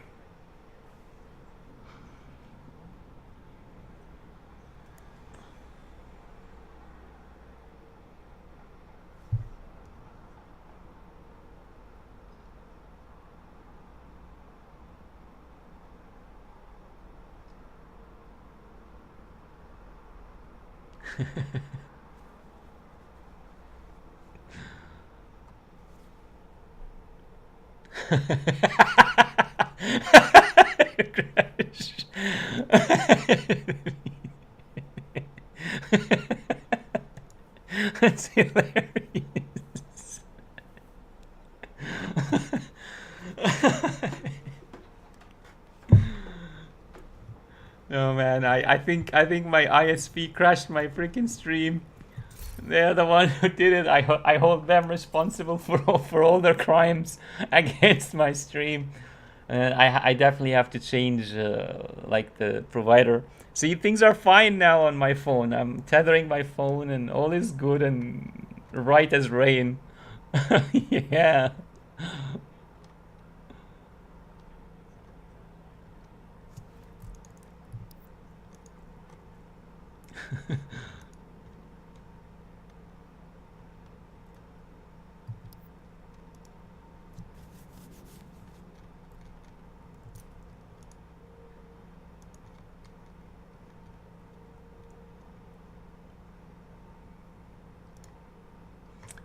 That's hilarious. Oh man, I think my ISP crashed my freaking stream. They're the one who did it. I hold them responsible for all their crimes against my stream. And I definitely have to change like the provider. See, things are fine now on my phone. I'm tethering my phone, and all is good and right as rain. Yeah.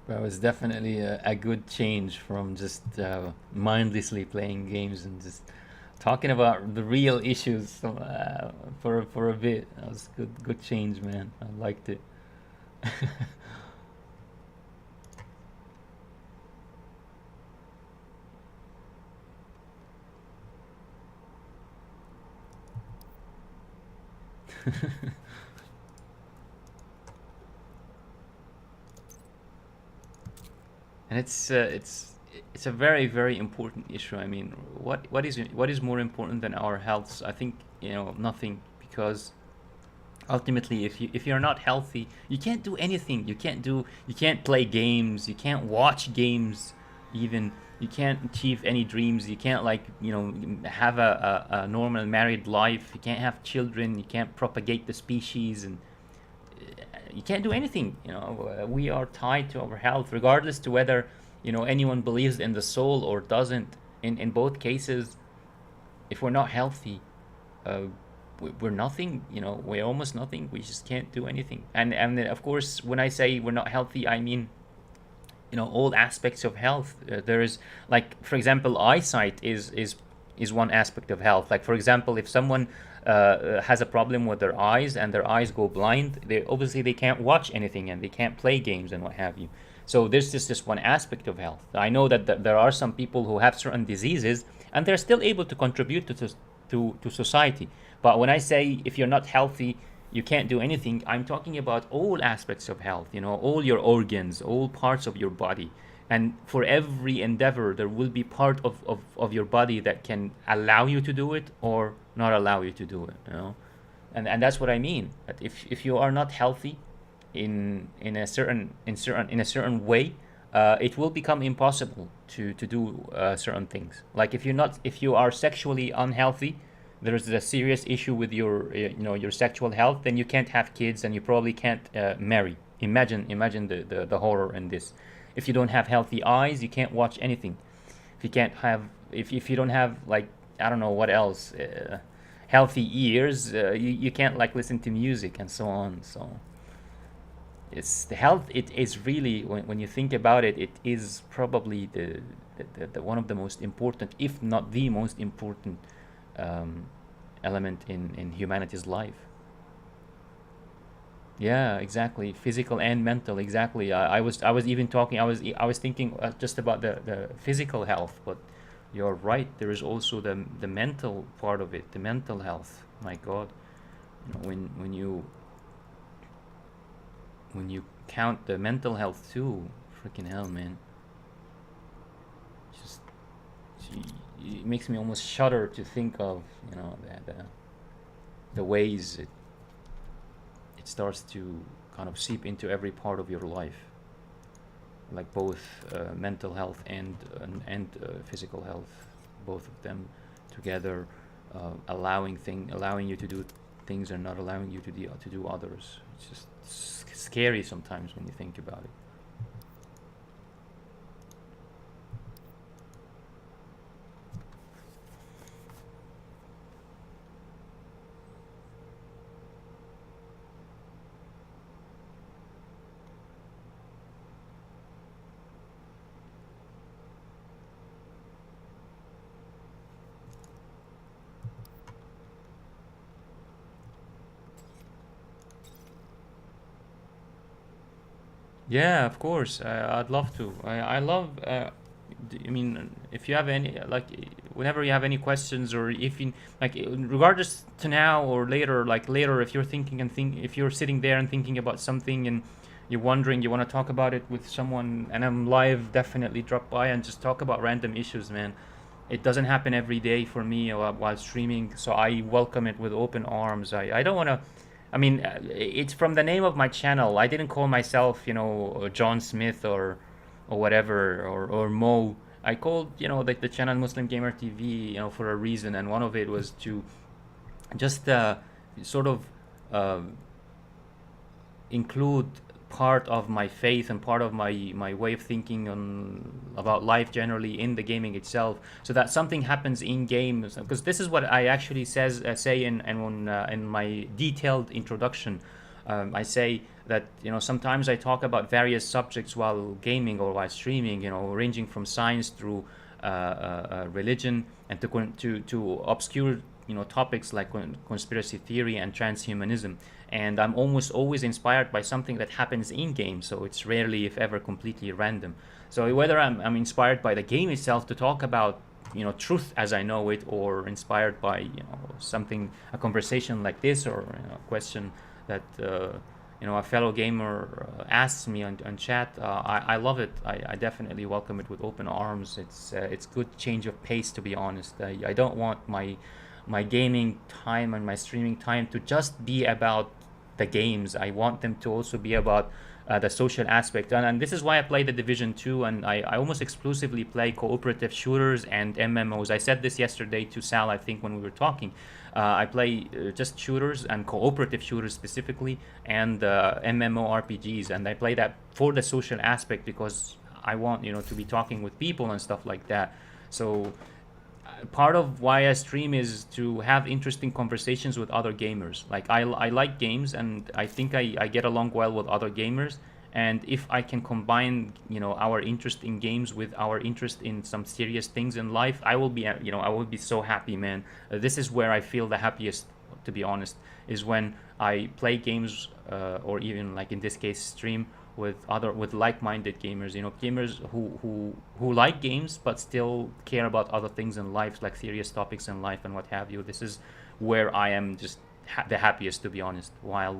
But it was definitely a good change from just mindlessly playing games and just talking about the real issues for a bit. That was good change, man. I liked it. And it's a very very important issue. I mean, what is more important than our health? I think, nothing, because ultimately, if you're not healthy, you can't do anything. You can't play games, you can't watch games, even. You can't achieve any dreams. You can't, like, have a normal married life. You can't have children. You can't propagate the species, and you can't do anything. We are tied to our health, regardless to whether anyone believes in the soul or doesn't. In both cases, if we're not healthy, uh, we're nothing. We're almost nothing. We just can't do anything. And of course, when I say we're not healthy, I mean, all aspects of health. There is, like, for example, eyesight is one aspect of health. Like, for example, if someone has a problem with their eyes and their eyes go blind, they can't watch anything and they can't play games and what have you. So this is just one aspect of health. I know that there are some people who have certain diseases and they're still able to contribute to society. But when I say if you're not healthy, you can't do anything, I'm talking about all aspects of health, all your organs, all parts of your body. And for every endeavor, there will be part of your body that can allow you to do it or not allow you to do it. And that's what I mean. That if you are not healthy in a certain way, it will become impossible to do certain things. Like, if you are sexually unhealthy, there's a serious issue with your sexual health, then you can't have kids and you probably can't marry. Imagine the horror in this. If you don't have healthy eyes, you can't watch anything. If you don't have, like, I don't know what else, healthy ears, you can't, like, listen to music and so on. So it's the health. It is really, when you think about it, it is probably the one of the most important, if not the most important, element in humanity's life. Yeah, exactly. Physical and mental, exactly. I was even talking. I was thinking just about the physical health, but you're right. There is also the mental part of it, the mental health. My God, when you count the mental health too, freaking hell, man. Just it makes me almost shudder to think of the ways it starts to kind of seep into every part of your life, like both mental health and physical health, both of them together, allowing you to do things and not allowing you to do others. It's just scary sometimes when you think about it. Yeah, of course. I'd love to. I love. I mean, if you have any, like, whenever you have any questions, or if you, like, regardless to now or later, like later, if you're if you're sitting there and thinking about something and you're wondering, you want to talk about it with someone, and I'm live, definitely drop by and just talk about random issues, man. It doesn't happen every day for me while streaming, so I welcome it with open arms. I don't want to. I mean, it's from the name of my channel. I didn't call myself, John Smith or whatever, or Mo. I called, the channel Muslim Gamer TV, for a reason, and one of it was to just sort of uh, include part of my faith and part of my way of thinking about life generally in the gaming itself, so that something happens in games. Because this is what I actually say in my detailed introduction. I say that sometimes I talk about various subjects while gaming or while streaming, ranging from science through religion, and to obscure topics like conspiracy theory and transhumanism. And I'm almost always inspired by something that happens in game, so it's rarely, if ever, completely random. So whether I'm inspired by the game itself to talk about truth as I know it, or inspired by something, a conversation like this, or a question that a fellow gamer asks me on chat, I love it. I definitely welcome it with open arms. It's good change of pace, to be honest. I don't want my gaming time and my streaming time to just be about the games. I want them to also be about the social aspect. And this is why I play the Division 2, and I almost exclusively play cooperative shooters and MMOs. I said this yesterday to Sal, I think, when we were talking. I play just shooters and cooperative shooters specifically, and MMORPGs, and I play that for the social aspect because I want to be talking with people and stuff like that. So part of why I stream is to have interesting conversations with other gamers. Like I like games, and I think I get along well with other gamers. And if I can combine, our interest in games with our interest in some serious things in life, I will be, I will be so happy, man. This is where I feel the happiest, to be honest, is when I play games, or even like in this case, stream with like-minded gamers, gamers who like games but still care about other things in life, like serious topics in life and what have you. This is where I am just the happiest, to be honest, while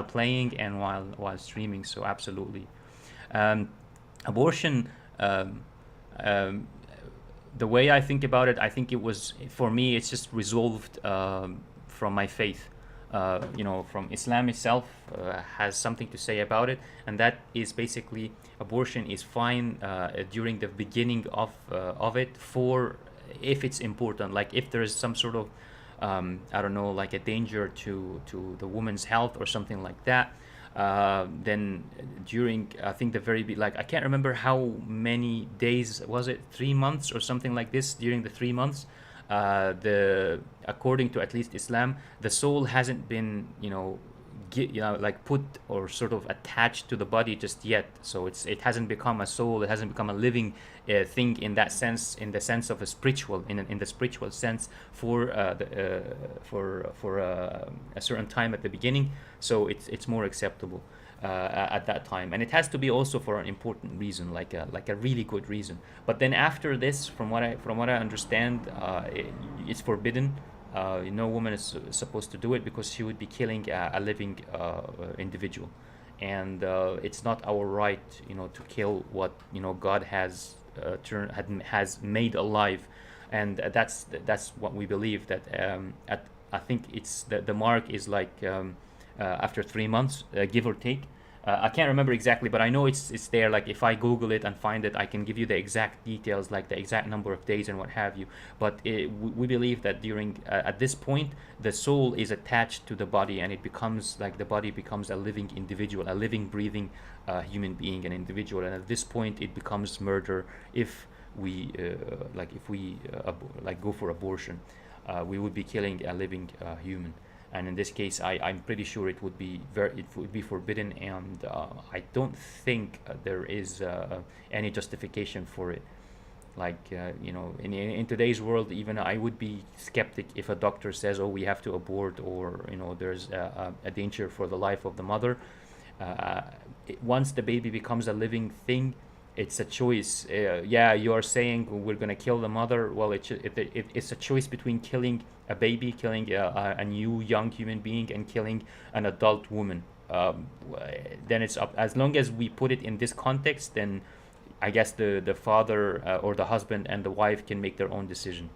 playing and while streaming. So absolutely. Abortion, um, the way I think about it, I think it was, for me, it's just resolved from my faith. From Islam itself, has something to say about it, and that is basically abortion is fine during the beginning of it, for if it's important, like if there is some sort of I don't know, like a danger to the woman's health or something like that. Then during, I think like I can't remember how many days was it, 3 months or something like this. During the 3 months, the according to at least Islam, the soul hasn't been like put or sort of attached to the body just yet. So it hasn't become a soul. It hasn't become a living thing in that sense, in the sense of a spiritual, in the spiritual sense, for a certain time at the beginning. So it's more acceptable at that time, and it has to be also for an important reason, like a really good reason. But then after this, from what I understand, it's forbidden. No woman is supposed to do it because she would be killing a living individual, and it's not our right, to kill what God has made alive, and that's what we believe. That I think it's the mark is like after 3 months, give or take. I can't remember exactly, but I know it's there. Like if I Google it and find it, I can give you the exact details, like the exact number of days and what have you. But we believe that during at this point, the soul is attached to the body, and it becomes like the body becomes a living individual, a living, breathing human being, an individual. And at this point, it becomes murder if we go for abortion. We would be killing a living human. And in this case, I'm pretty sure it would be forbidden, and I don't think there is any justification for it. Like in today's world, even I would be skeptic if a doctor says, "Oh, we have to abort," or there's a danger for the life of the mother. Uh, Once the baby becomes a living thing, it's a choice. Yeah, you are saying we're gonna kill the mother. Well, it's a choice between killing a baby, killing a new young human being, and killing an adult woman. Then it's up. As long as we put it in this context, then I guess the father or the husband and the wife can make their own decision.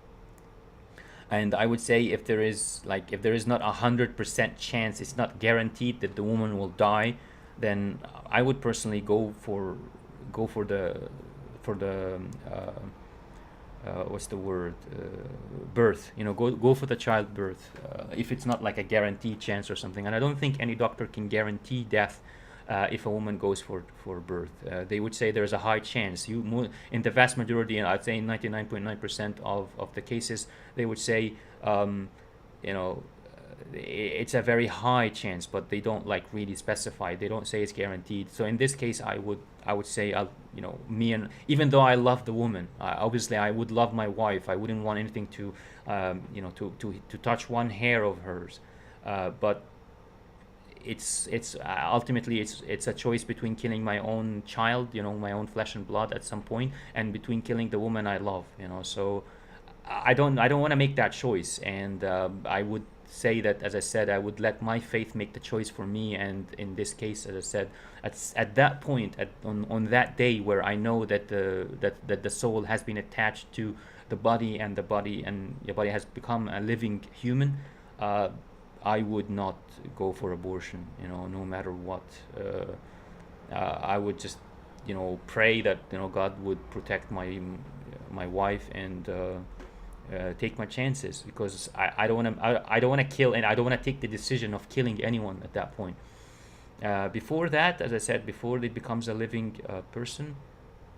And I would say if there is not 100% chance, it's not guaranteed that the woman will die, then I would personally go for the what's the word, birth. Go for the childbirth, if it's not like a guaranteed chance or something. And I don't think any doctor can guarantee death if a woman goes for birth. They would say there's a high chance. In the vast majority, and I'd say 99.9% of the cases, they would say it's a very high chance, but they don't like really specify. They don't say it's guaranteed. So in this case, I would say me, and even though I love the woman, obviously I would love my wife. I wouldn't want anything to to touch one hair of hers, but it's ultimately it's a choice between killing my own child, my own flesh and blood at some point, and between killing the woman I love. So I don't want to make that choice, and I would say that, as I said, I would let my faith make the choice for me. And in this case, as I said, at that point, on that day where I know that that the soul has been attached to the body, and the body has become a living human, I would not go for abortion. No matter what. I would just, pray that God would protect my wife, and take my chances, because I don't want to I don't want to kill, and I don't want to take the decision of killing anyone at that point. Before that, as I said, before it becomes a living person,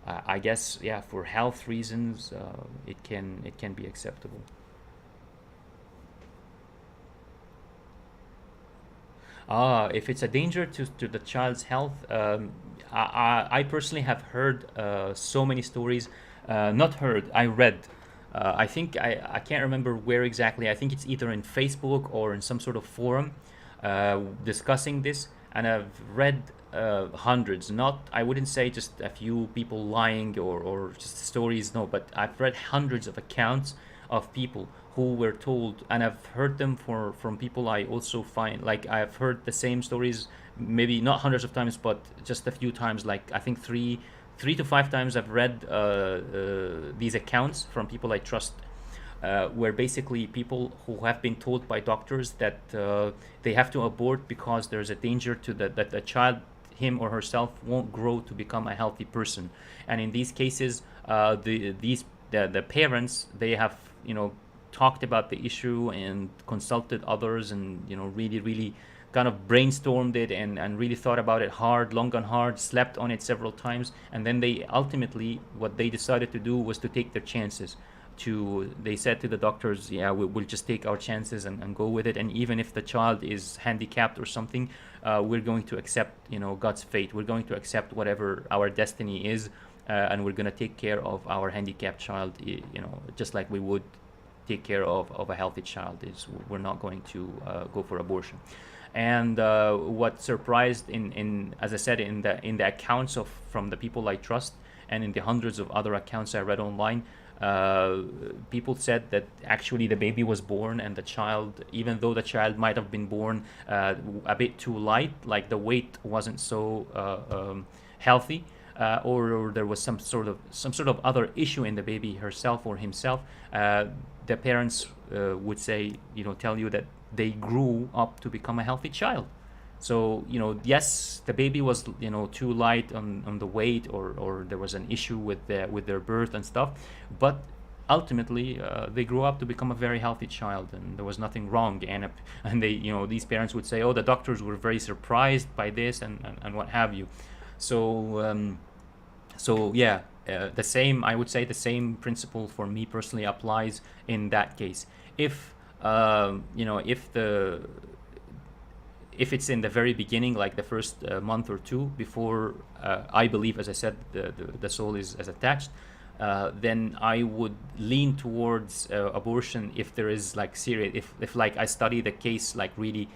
I guess, yeah, for health reasons, it can be acceptable. If it's a danger to the child's health, I personally have heard so many stories. Not heard, I read. I think I can't remember where exactly. I think it's either in Facebook or in some sort of forum discussing this. And I've read hundreds, not, I wouldn't say just a few people lying, or just stories, no, but I've read hundreds of accounts of people who were told, and I've heard them from people I also find, like, I've heard the same stories, maybe not hundreds of times, but just a few times, like I think three to five times I've read these accounts from people I trust, where basically people who have been told by doctors that they have to abort because there's a danger to that the child, him or herself, won't grow to become a healthy person. And in these cases, the parents, they have talked about the issue and consulted others, and really kind of brainstormed it, and really thought about it hard, long and hard, slept on it several times, and then they ultimately, what they decided to do was to take their chances. They said to the doctors, yeah, we'll just take our chances and go with it, and even if the child is handicapped or something, we're going to accept God's fate. We're going to accept whatever our destiny is, and we're going to take care of our handicapped child, just like we would take care of a healthy child. We're not going to go for abortion. And what surprised, in as I said, in the accounts from the people I trust, and in the hundreds of other accounts I read online, people said that actually the baby was born, and the child, even though the child might have been born a bit too light, like the weight wasn't so healthy, or there was some sort of other issue in the baby herself or himself, the parents would say, tell you that they grew up to become a healthy child. So, yes, the baby was, too light on the weight, or there was an issue with their birth and stuff, but ultimately they grew up to become a very healthy child, and there was nothing wrong. And they, these parents would say, oh, the doctors were very surprised by this, and what have you. So yeah, I would say the same principle for me personally applies in that case. If if it's in the very beginning, like the first month or two before, I believe, as I said, the soul is attached, then I would lean towards abortion if there is like serious, if like I study the case like really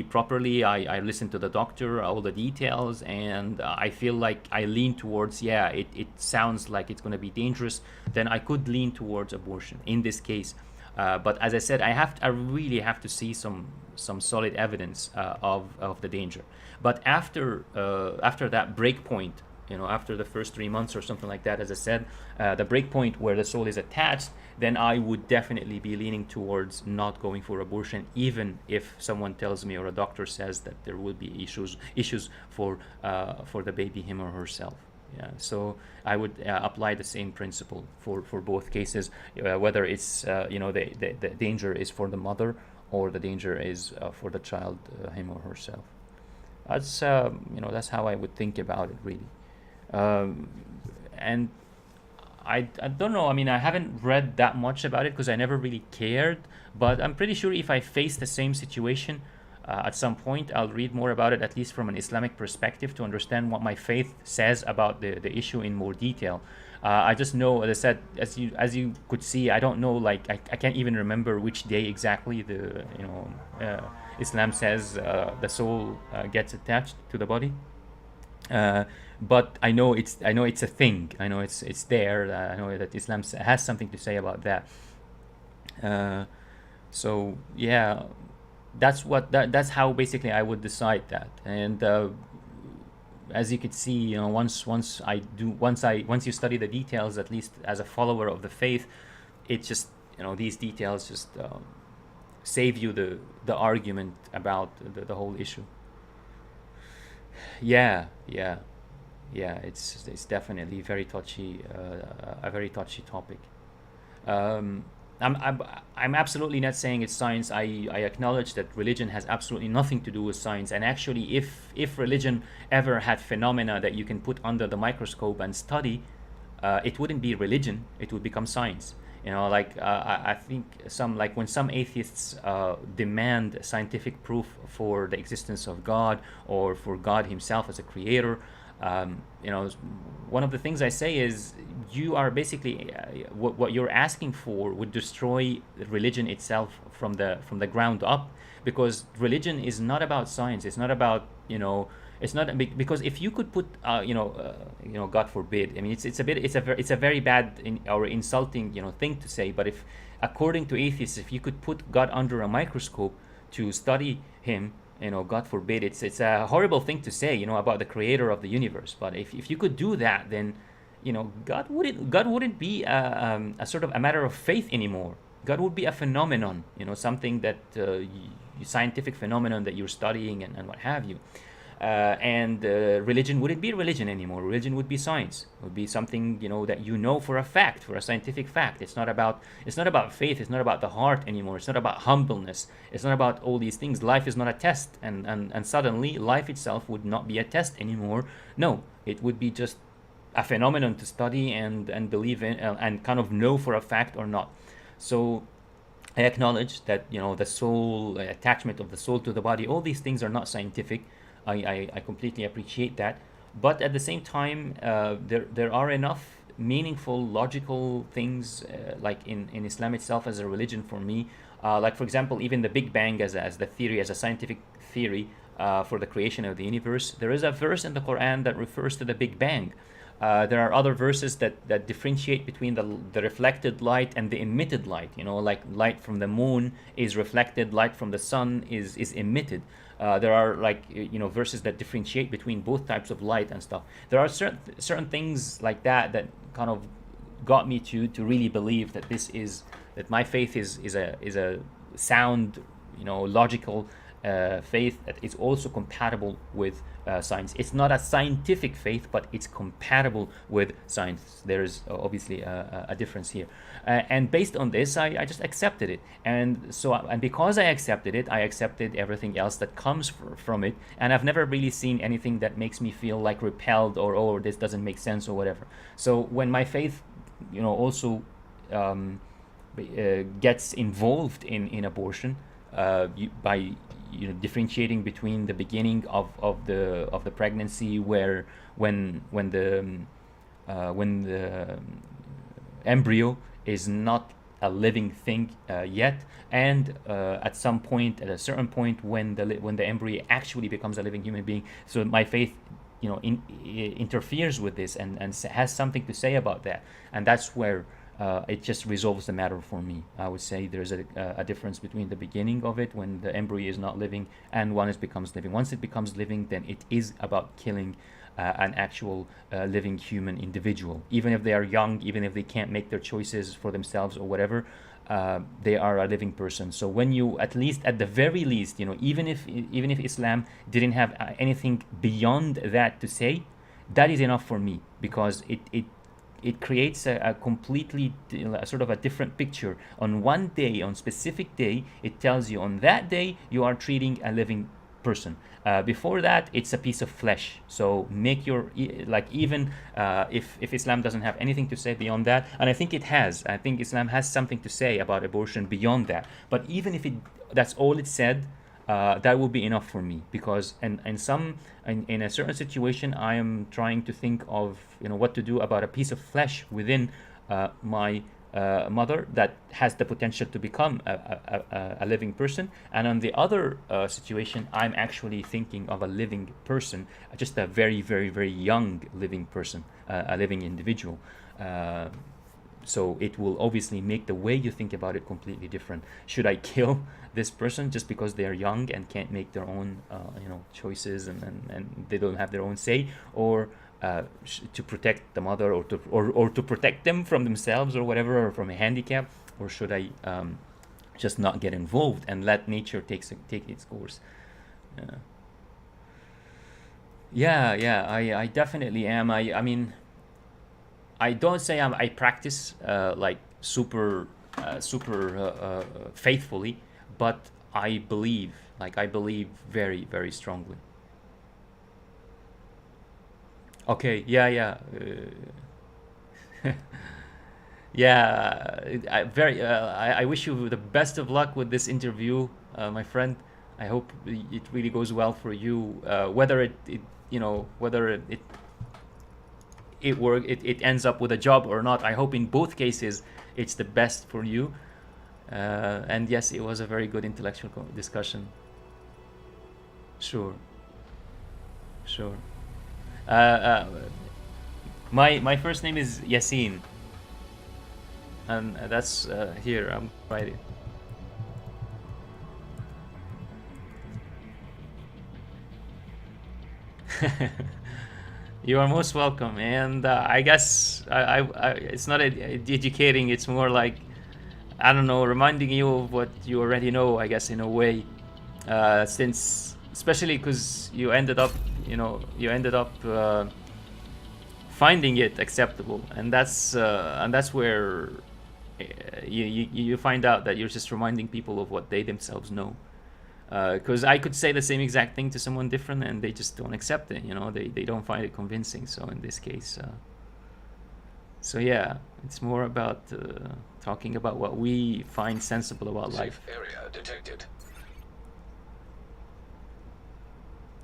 properly, I listen to the doctor, all the details, and I feel like I lean towards, yeah, it sounds like it's going to be dangerous, then I could lean towards abortion in this case. But as I said, I really have to see some solid evidence of the danger. But after that break point, after the first 3 months or something like that, as I said, the break point where the soul is attached, then I would definitely be leaning towards not going for abortion, even if someone tells me, or a doctor says, that there will be issues for the baby, him or herself. Yeah, so I would apply the same principle for both cases, whether it's the danger is for the mother, or the danger is for the child, him or herself. That's how I would think about it, really. And I don't know. I mean, I haven't read that much about it because I never really cared. But I'm pretty sure if I face the same situation at some point, I'll read more about it, at least from an Islamic perspective, to understand what my faith says about the issue in more detail. I just know, as I said, as you could see, I don't know, like I can't even remember which day exactly Islam says the soul gets attached to the body. But I know it's a thing. I know it's there. I know that Islam has something to say about that. So yeah, that's how basically I would decide that. And as you could see, once you study the details, at least as a follower of the faith, it just, these details just save you the argument about the whole issue. Yeah, yeah, yeah. It's definitely very touchy, a very touchy topic. Um, I'm absolutely not saying it's science. I acknowledge that religion has absolutely nothing to do with science. And actually, if religion ever had phenomena that you can put under the microscope and study, it wouldn't be religion. It would become science. Like I think like when some atheists demand scientific proof for the existence of God or for God Himself as a creator, one of the things I say is you are basically what you're asking for would destroy religion itself from the ground up, because religion is not about science. It's not about it's not because if you could put God forbid, I mean it's a very bad or insulting thing to say, but if according to atheists, if you could put God under a microscope to study Him, God forbid, it's a horrible thing to say, about the creator of the universe. But if you could do that, then God wouldn't be a sort of a matter of faith anymore. God would be a phenomenon, something that scientific phenomenon that you're studying and what have you. And religion wouldn't be religion anymore. Religion would be science. It would be something that for a fact, for a scientific fact. It's not about faith. It's not about the heart anymore. It's not about humbleness. It's not about all these things. Life is not a test, and suddenly life itself would not be a test anymore. No, it would be just a phenomenon to study and believe in, and kind of know for a fact or not. So I acknowledge that the soul, attachment of the soul to the body, all these things are not scientific. I completely appreciate that, but at the same time, there are enough meaningful, logical things, like in Islam itself as a religion for me. Like for example, even the Big Bang as the theory, as a scientific theory for the creation of the universe. There is a verse in the Quran that refers to the Big Bang. There are other verses that differentiate between the reflected light and the emitted light. Like light from the moon is reflected, light from the sun is emitted. There are verses that differentiate between both types of light and stuff. There are certain things like that kind of got me to really believe that my faith is a sound, logical faith that is also compatible with science. It's not a scientific faith, but it's compatible with science. There is obviously a difference here, and based on this, I just accepted it, and because I accepted it, I accepted everything else that comes from it, and I've never really seen anything that makes me feel like repelled or this doesn't make sense or whatever. So when my faith, also gets involved in abortion, by differentiating between the beginning of the pregnancy, when the embryo is not a living thing yet, and at a certain point when the embryo actually becomes a living human being. So my faith interferes with this and has something to say about that, and that's where it just resolves the matter for me. I would say there's a difference between the beginning of it, when the embryo is not living, and when it becomes living. Once it becomes living, then it is about killing an actual living human individual. Even if they are young, even if they can't make their choices for themselves or whatever, they are a living person. So when you, at least at the very least, even if Islam didn't have anything beyond that to say, that is enough for me, because it creates a completely sort of a different picture. On one day, on specific day, it tells you on that day you are treating a living person. Before that, it's a piece of flesh. So make your even if Islam doesn't have anything to say beyond that, and I think it has. I think Islam has something to say about abortion beyond that. But even if that's all it said, that will be enough for me, because in a certain situation, I am trying to think of what to do about a piece of flesh within my mother that has the potential to become a living person, and on the other situation, I'm actually thinking of a living person, just a very, very, very young living person, a living individual. So it will obviously make the way you think about it completely different. Should I kill this person just because they are young and can't make their own choices, and they don't have their own say, or to protect the mother, or to protect them from themselves or whatever, or from a handicap? Or should I just not get involved and let nature take its course? I definitely am. I mean, I don't say I practice like super faithfully, but I believe very, very strongly. Okay, yeah. I wish you the best of luck with this interview, my friend. I hope it really goes well for you. Whether it ends up with a job or not, I hope in both cases it's the best for you. And yes, it was a very good intellectual discussion. Sure, sure. Uh, uh, my first name is Yasin, and that's here. I'm writing. You are most welcome, and I guess it's not educating. It's more like, I don't know, reminding you of what you already know. I guess in a way, since especially because you ended up finding it acceptable, and that's where you find out that you're just reminding people of what they themselves know. Because I could say the same exact thing to someone different, and they just don't accept it. They don't find it convincing. So in this case, so yeah, it's more about talking about what we find sensible about life. Safe area detected.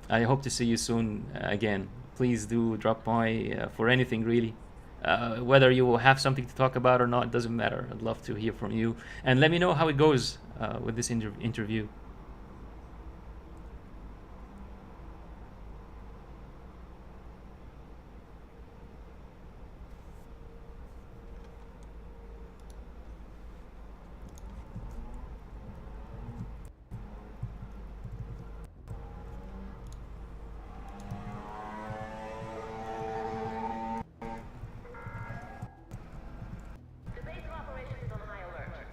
I hope to see you soon again. Please do drop by for anything really. Whether you will have something to talk about or not, doesn't matter. I'd love to hear from you, and let me know how it goes with this interview. The base of operations is on high alert.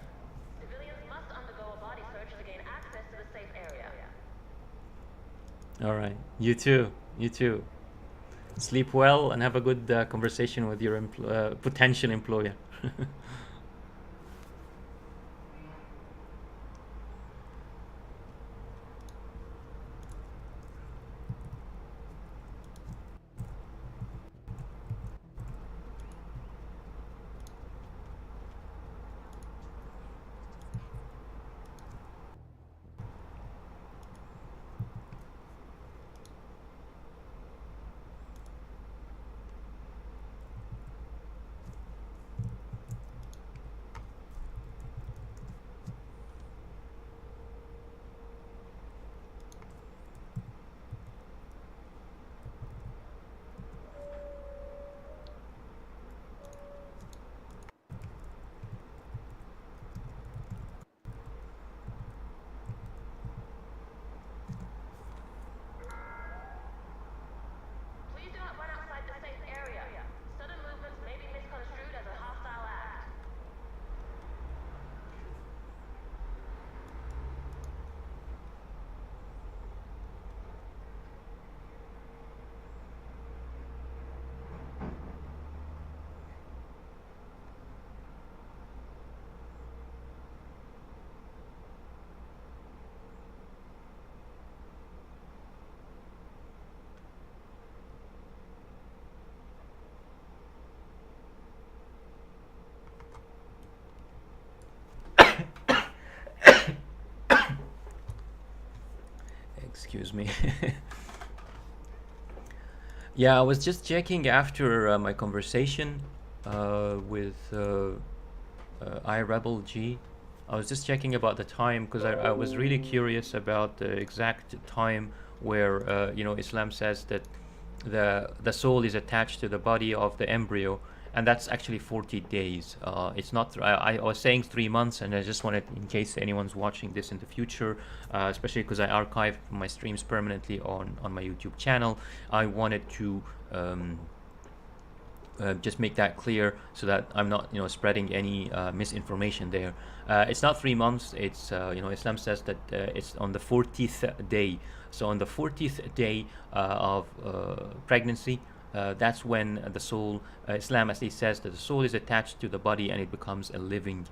Civilians must undergo a body search to gain access to the safe area. All right, you too. You too. Sleep well and have a good conversation with your potential employer. Please do not run outside the safe area. Sudden movements may be misconstrued as a hostile act. Excuse me. Yeah, I was just checking after my conversation with iRebel G. I was just checking about the time because I was really curious about the exact time where Islam says that the soul is attached to the body of the embryo, and that's actually 40 days. It's not. I was saying 3 months, and I just wanted, in case anyone's watching this in the future, especially because I archive my streams permanently on my YouTube channel, I wanted to. Just make that clear so that I'm not, spreading any misinformation there. It's not 3 months. It's Islam says that it's on the 40th day. So on the 40th day of pregnancy, that's when the soul, Islam actually says that the soul is attached to the body and it becomes a living,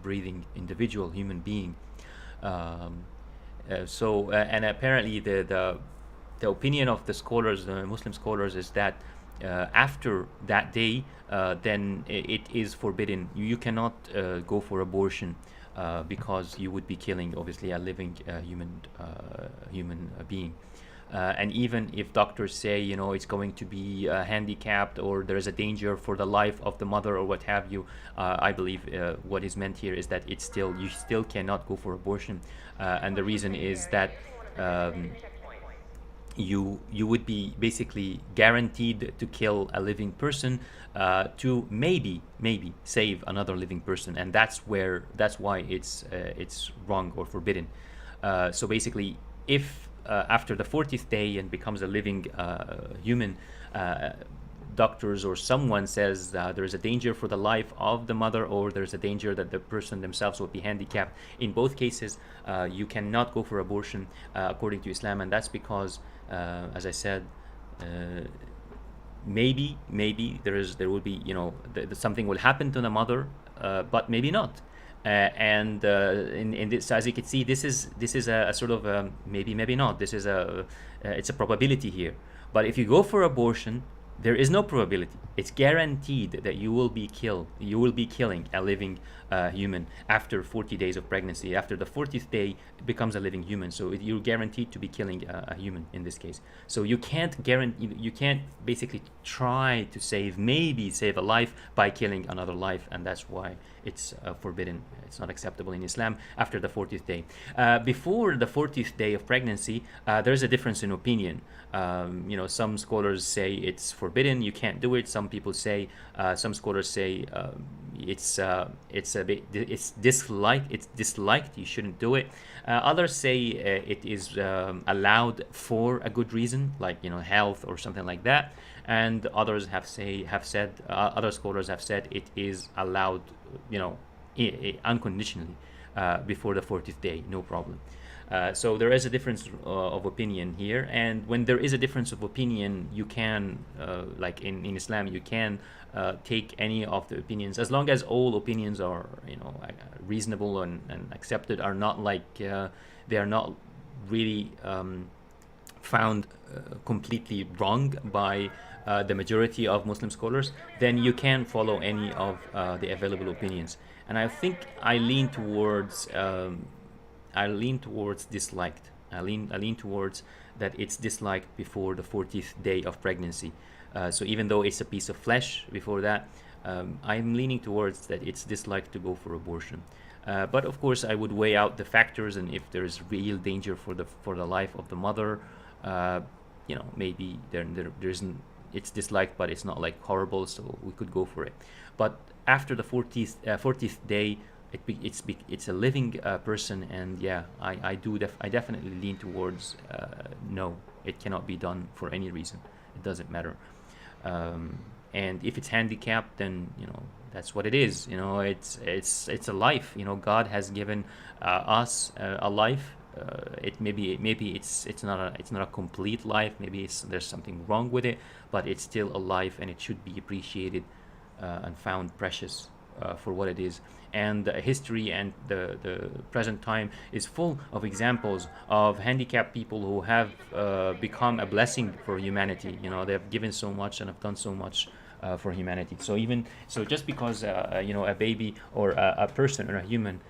breathing individual, human being. And apparently the opinion of the scholars, the Muslim scholars, is that after that day, then it is forbidden. You cannot go for abortion because you would be killing, obviously, a living human being. And even if doctors say, it's going to be handicapped or there is a danger for the life of the mother or what have you, I believe what is meant here is that you still cannot go for abortion. And the reason is that you would be basically guaranteed to kill a living person to maybe save another living person, and that's why it's wrong or forbidden. So basically, if after the 40th day and becomes a living human, doctors or someone says there is a danger for the life of the mother, or there's a danger that the person themselves will be handicapped, in both cases you cannot go for abortion according to Islam. And that's because as I said, maybe there will be, something will happen to the mother, but maybe not. And in this, as you can see, this is a sort of maybe not. This is it's a probability here. But if you go for abortion, there is no probability. It's guaranteed that you will be killed. You will be killing a living human after 40 days of pregnancy. After the 40th day, it becomes a living human. So you're guaranteed to be killing a human in this case. So you can't guarantee. You can't basically try to maybe save a life by killing another life, and that's why it's forbidden. It's not acceptable in Islam after the 40th day. Before the 40th day of pregnancy, there's a difference in opinion. Some scholars say it's forbidden, you can't do it. Some people say, some scholars say it's disliked, you shouldn't do it. Others say it is allowed for a good reason, like health or something like that. And others other scholars have said it is allowed, unconditionally before the 40th day, no problem. So there is a difference of opinion here, and when there is a difference of opinion, you can, like in Islam, you can take any of the opinions, as long as all opinions are, reasonable and accepted, are not like they are not really found completely wrong by the majority of Muslim scholars. Then you can follow any of the available opinions. And I think I lean towards disliked. I lean towards that it's disliked before the 40th day of pregnancy. So even though it's a piece of flesh before that, I'm leaning towards that it's disliked to go for abortion. But of course, I would weigh out the factors, and if there's real danger for the life of the mother, maybe there isn't. It's disliked, but it's not like horrible, so we could go for it. But after the 40th day, it's a living person, and yeah, I definitely lean towards no, it cannot be done for any reason. It doesn't matter. And if it's handicapped, then that's what it is. It's a life. God has given us a life. It maybe it's not a complete life. Maybe there's something wrong with it, but it's still a life, and it should be appreciated and found precious for what it is. And history and the present time is full of examples of handicapped people who have become a blessing for humanity. They have given so much and have done so much for humanity. So just because a baby or a person or a human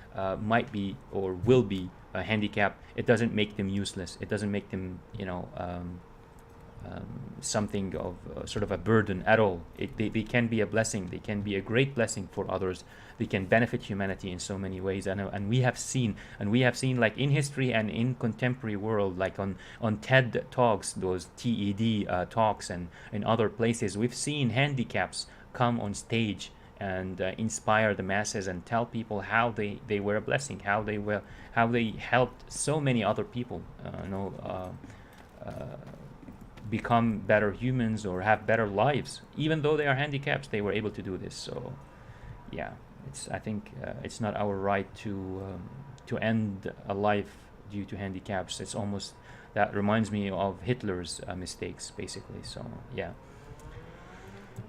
might be or will be handicapped, it doesn't make them useless. It doesn't make them something of sort of a burden at all. They can be a blessing. They can be a great blessing for others. They can benefit humanity in so many ways. And we have seen like in history and in contemporary world, like on TED Talks, those TED talks, and in other places, we've seen handicaps come on stage and inspire the masses and tell people how they were a blessing, how they helped so many other people, become better humans or have better lives, even though they are handicapped. They were able to do this. So yeah, it's I think it's not our right to end a life due to handicaps. It's almost that reminds me of Hitler's mistakes, basically. So yeah,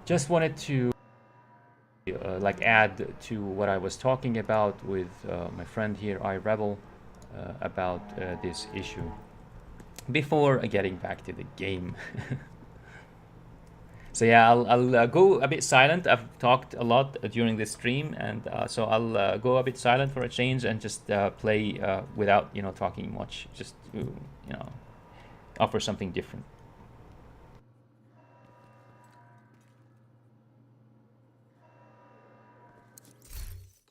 just wanted to like add to what I was talking about with my friend here, iRebel, about this issue. Before getting back to the game, so yeah, I'll go a bit silent. I've talked a lot during this stream, and so I'll go a bit silent for a change and just play without talking much, just to offer something different.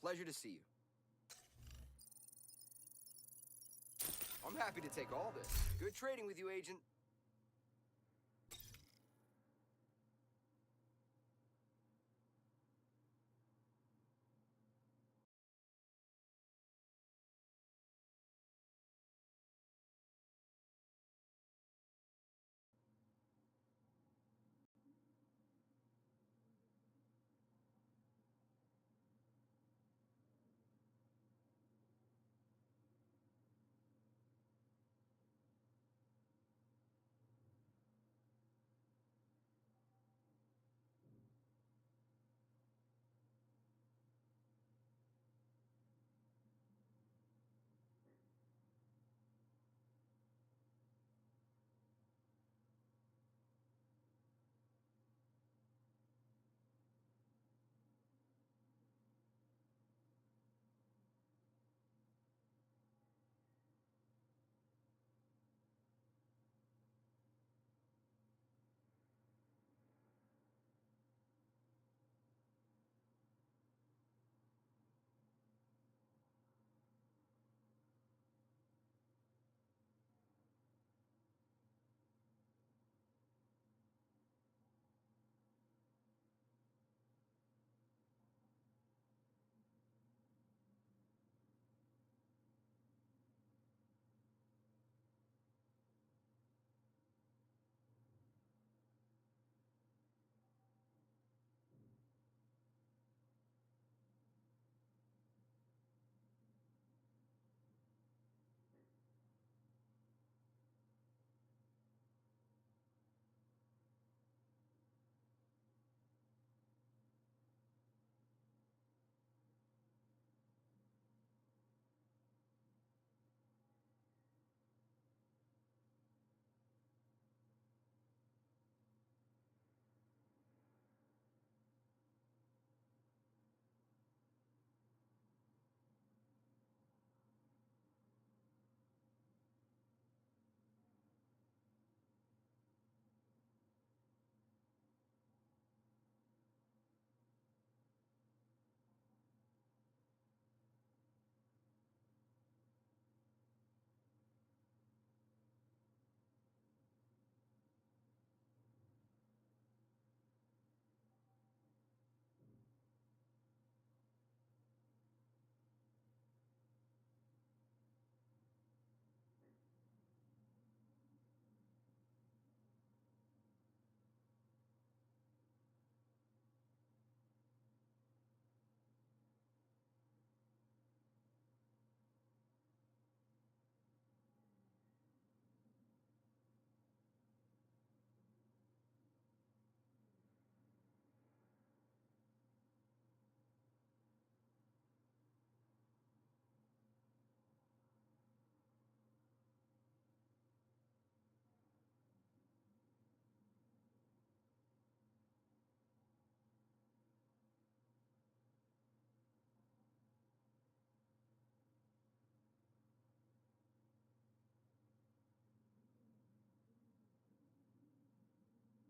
Pleasure to see you. I'm happy to take all this. Good trading with you, Agent.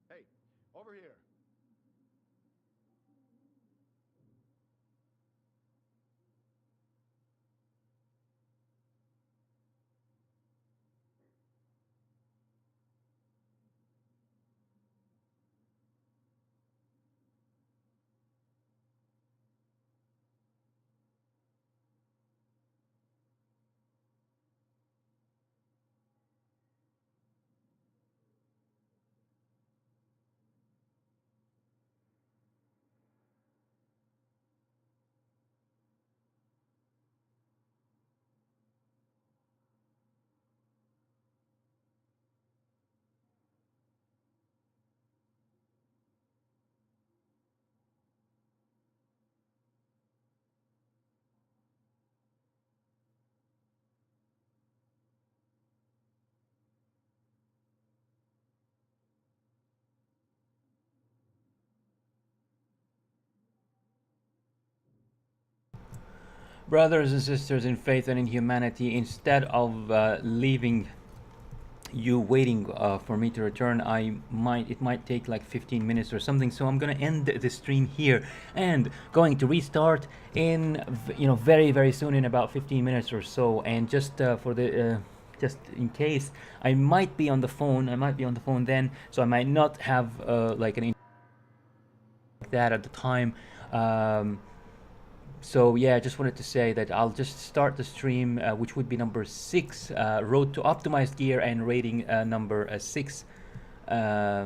Hey, over here. Brothers and sisters in faith and in humanity, instead of leaving you waiting for me to return, it might take like 15 minutes or something, so I'm gonna end the stream here and going to restart in very very soon, in about 15 minutes or so. And just for the just in case, I might be on the phone then, so I might not have like an like that at the time. So yeah, I just wanted to say that I'll just start the stream, which would be number 6, Road to Optimized Gear, and rating number 6, or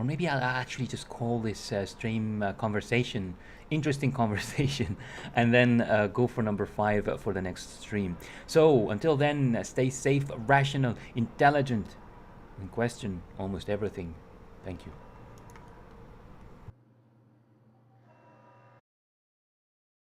maybe I'll actually just call this stream conversation, interesting conversation, and then go for number 5 for the next stream. So until then, stay safe, rational, intelligent, and question almost everything. Thank you.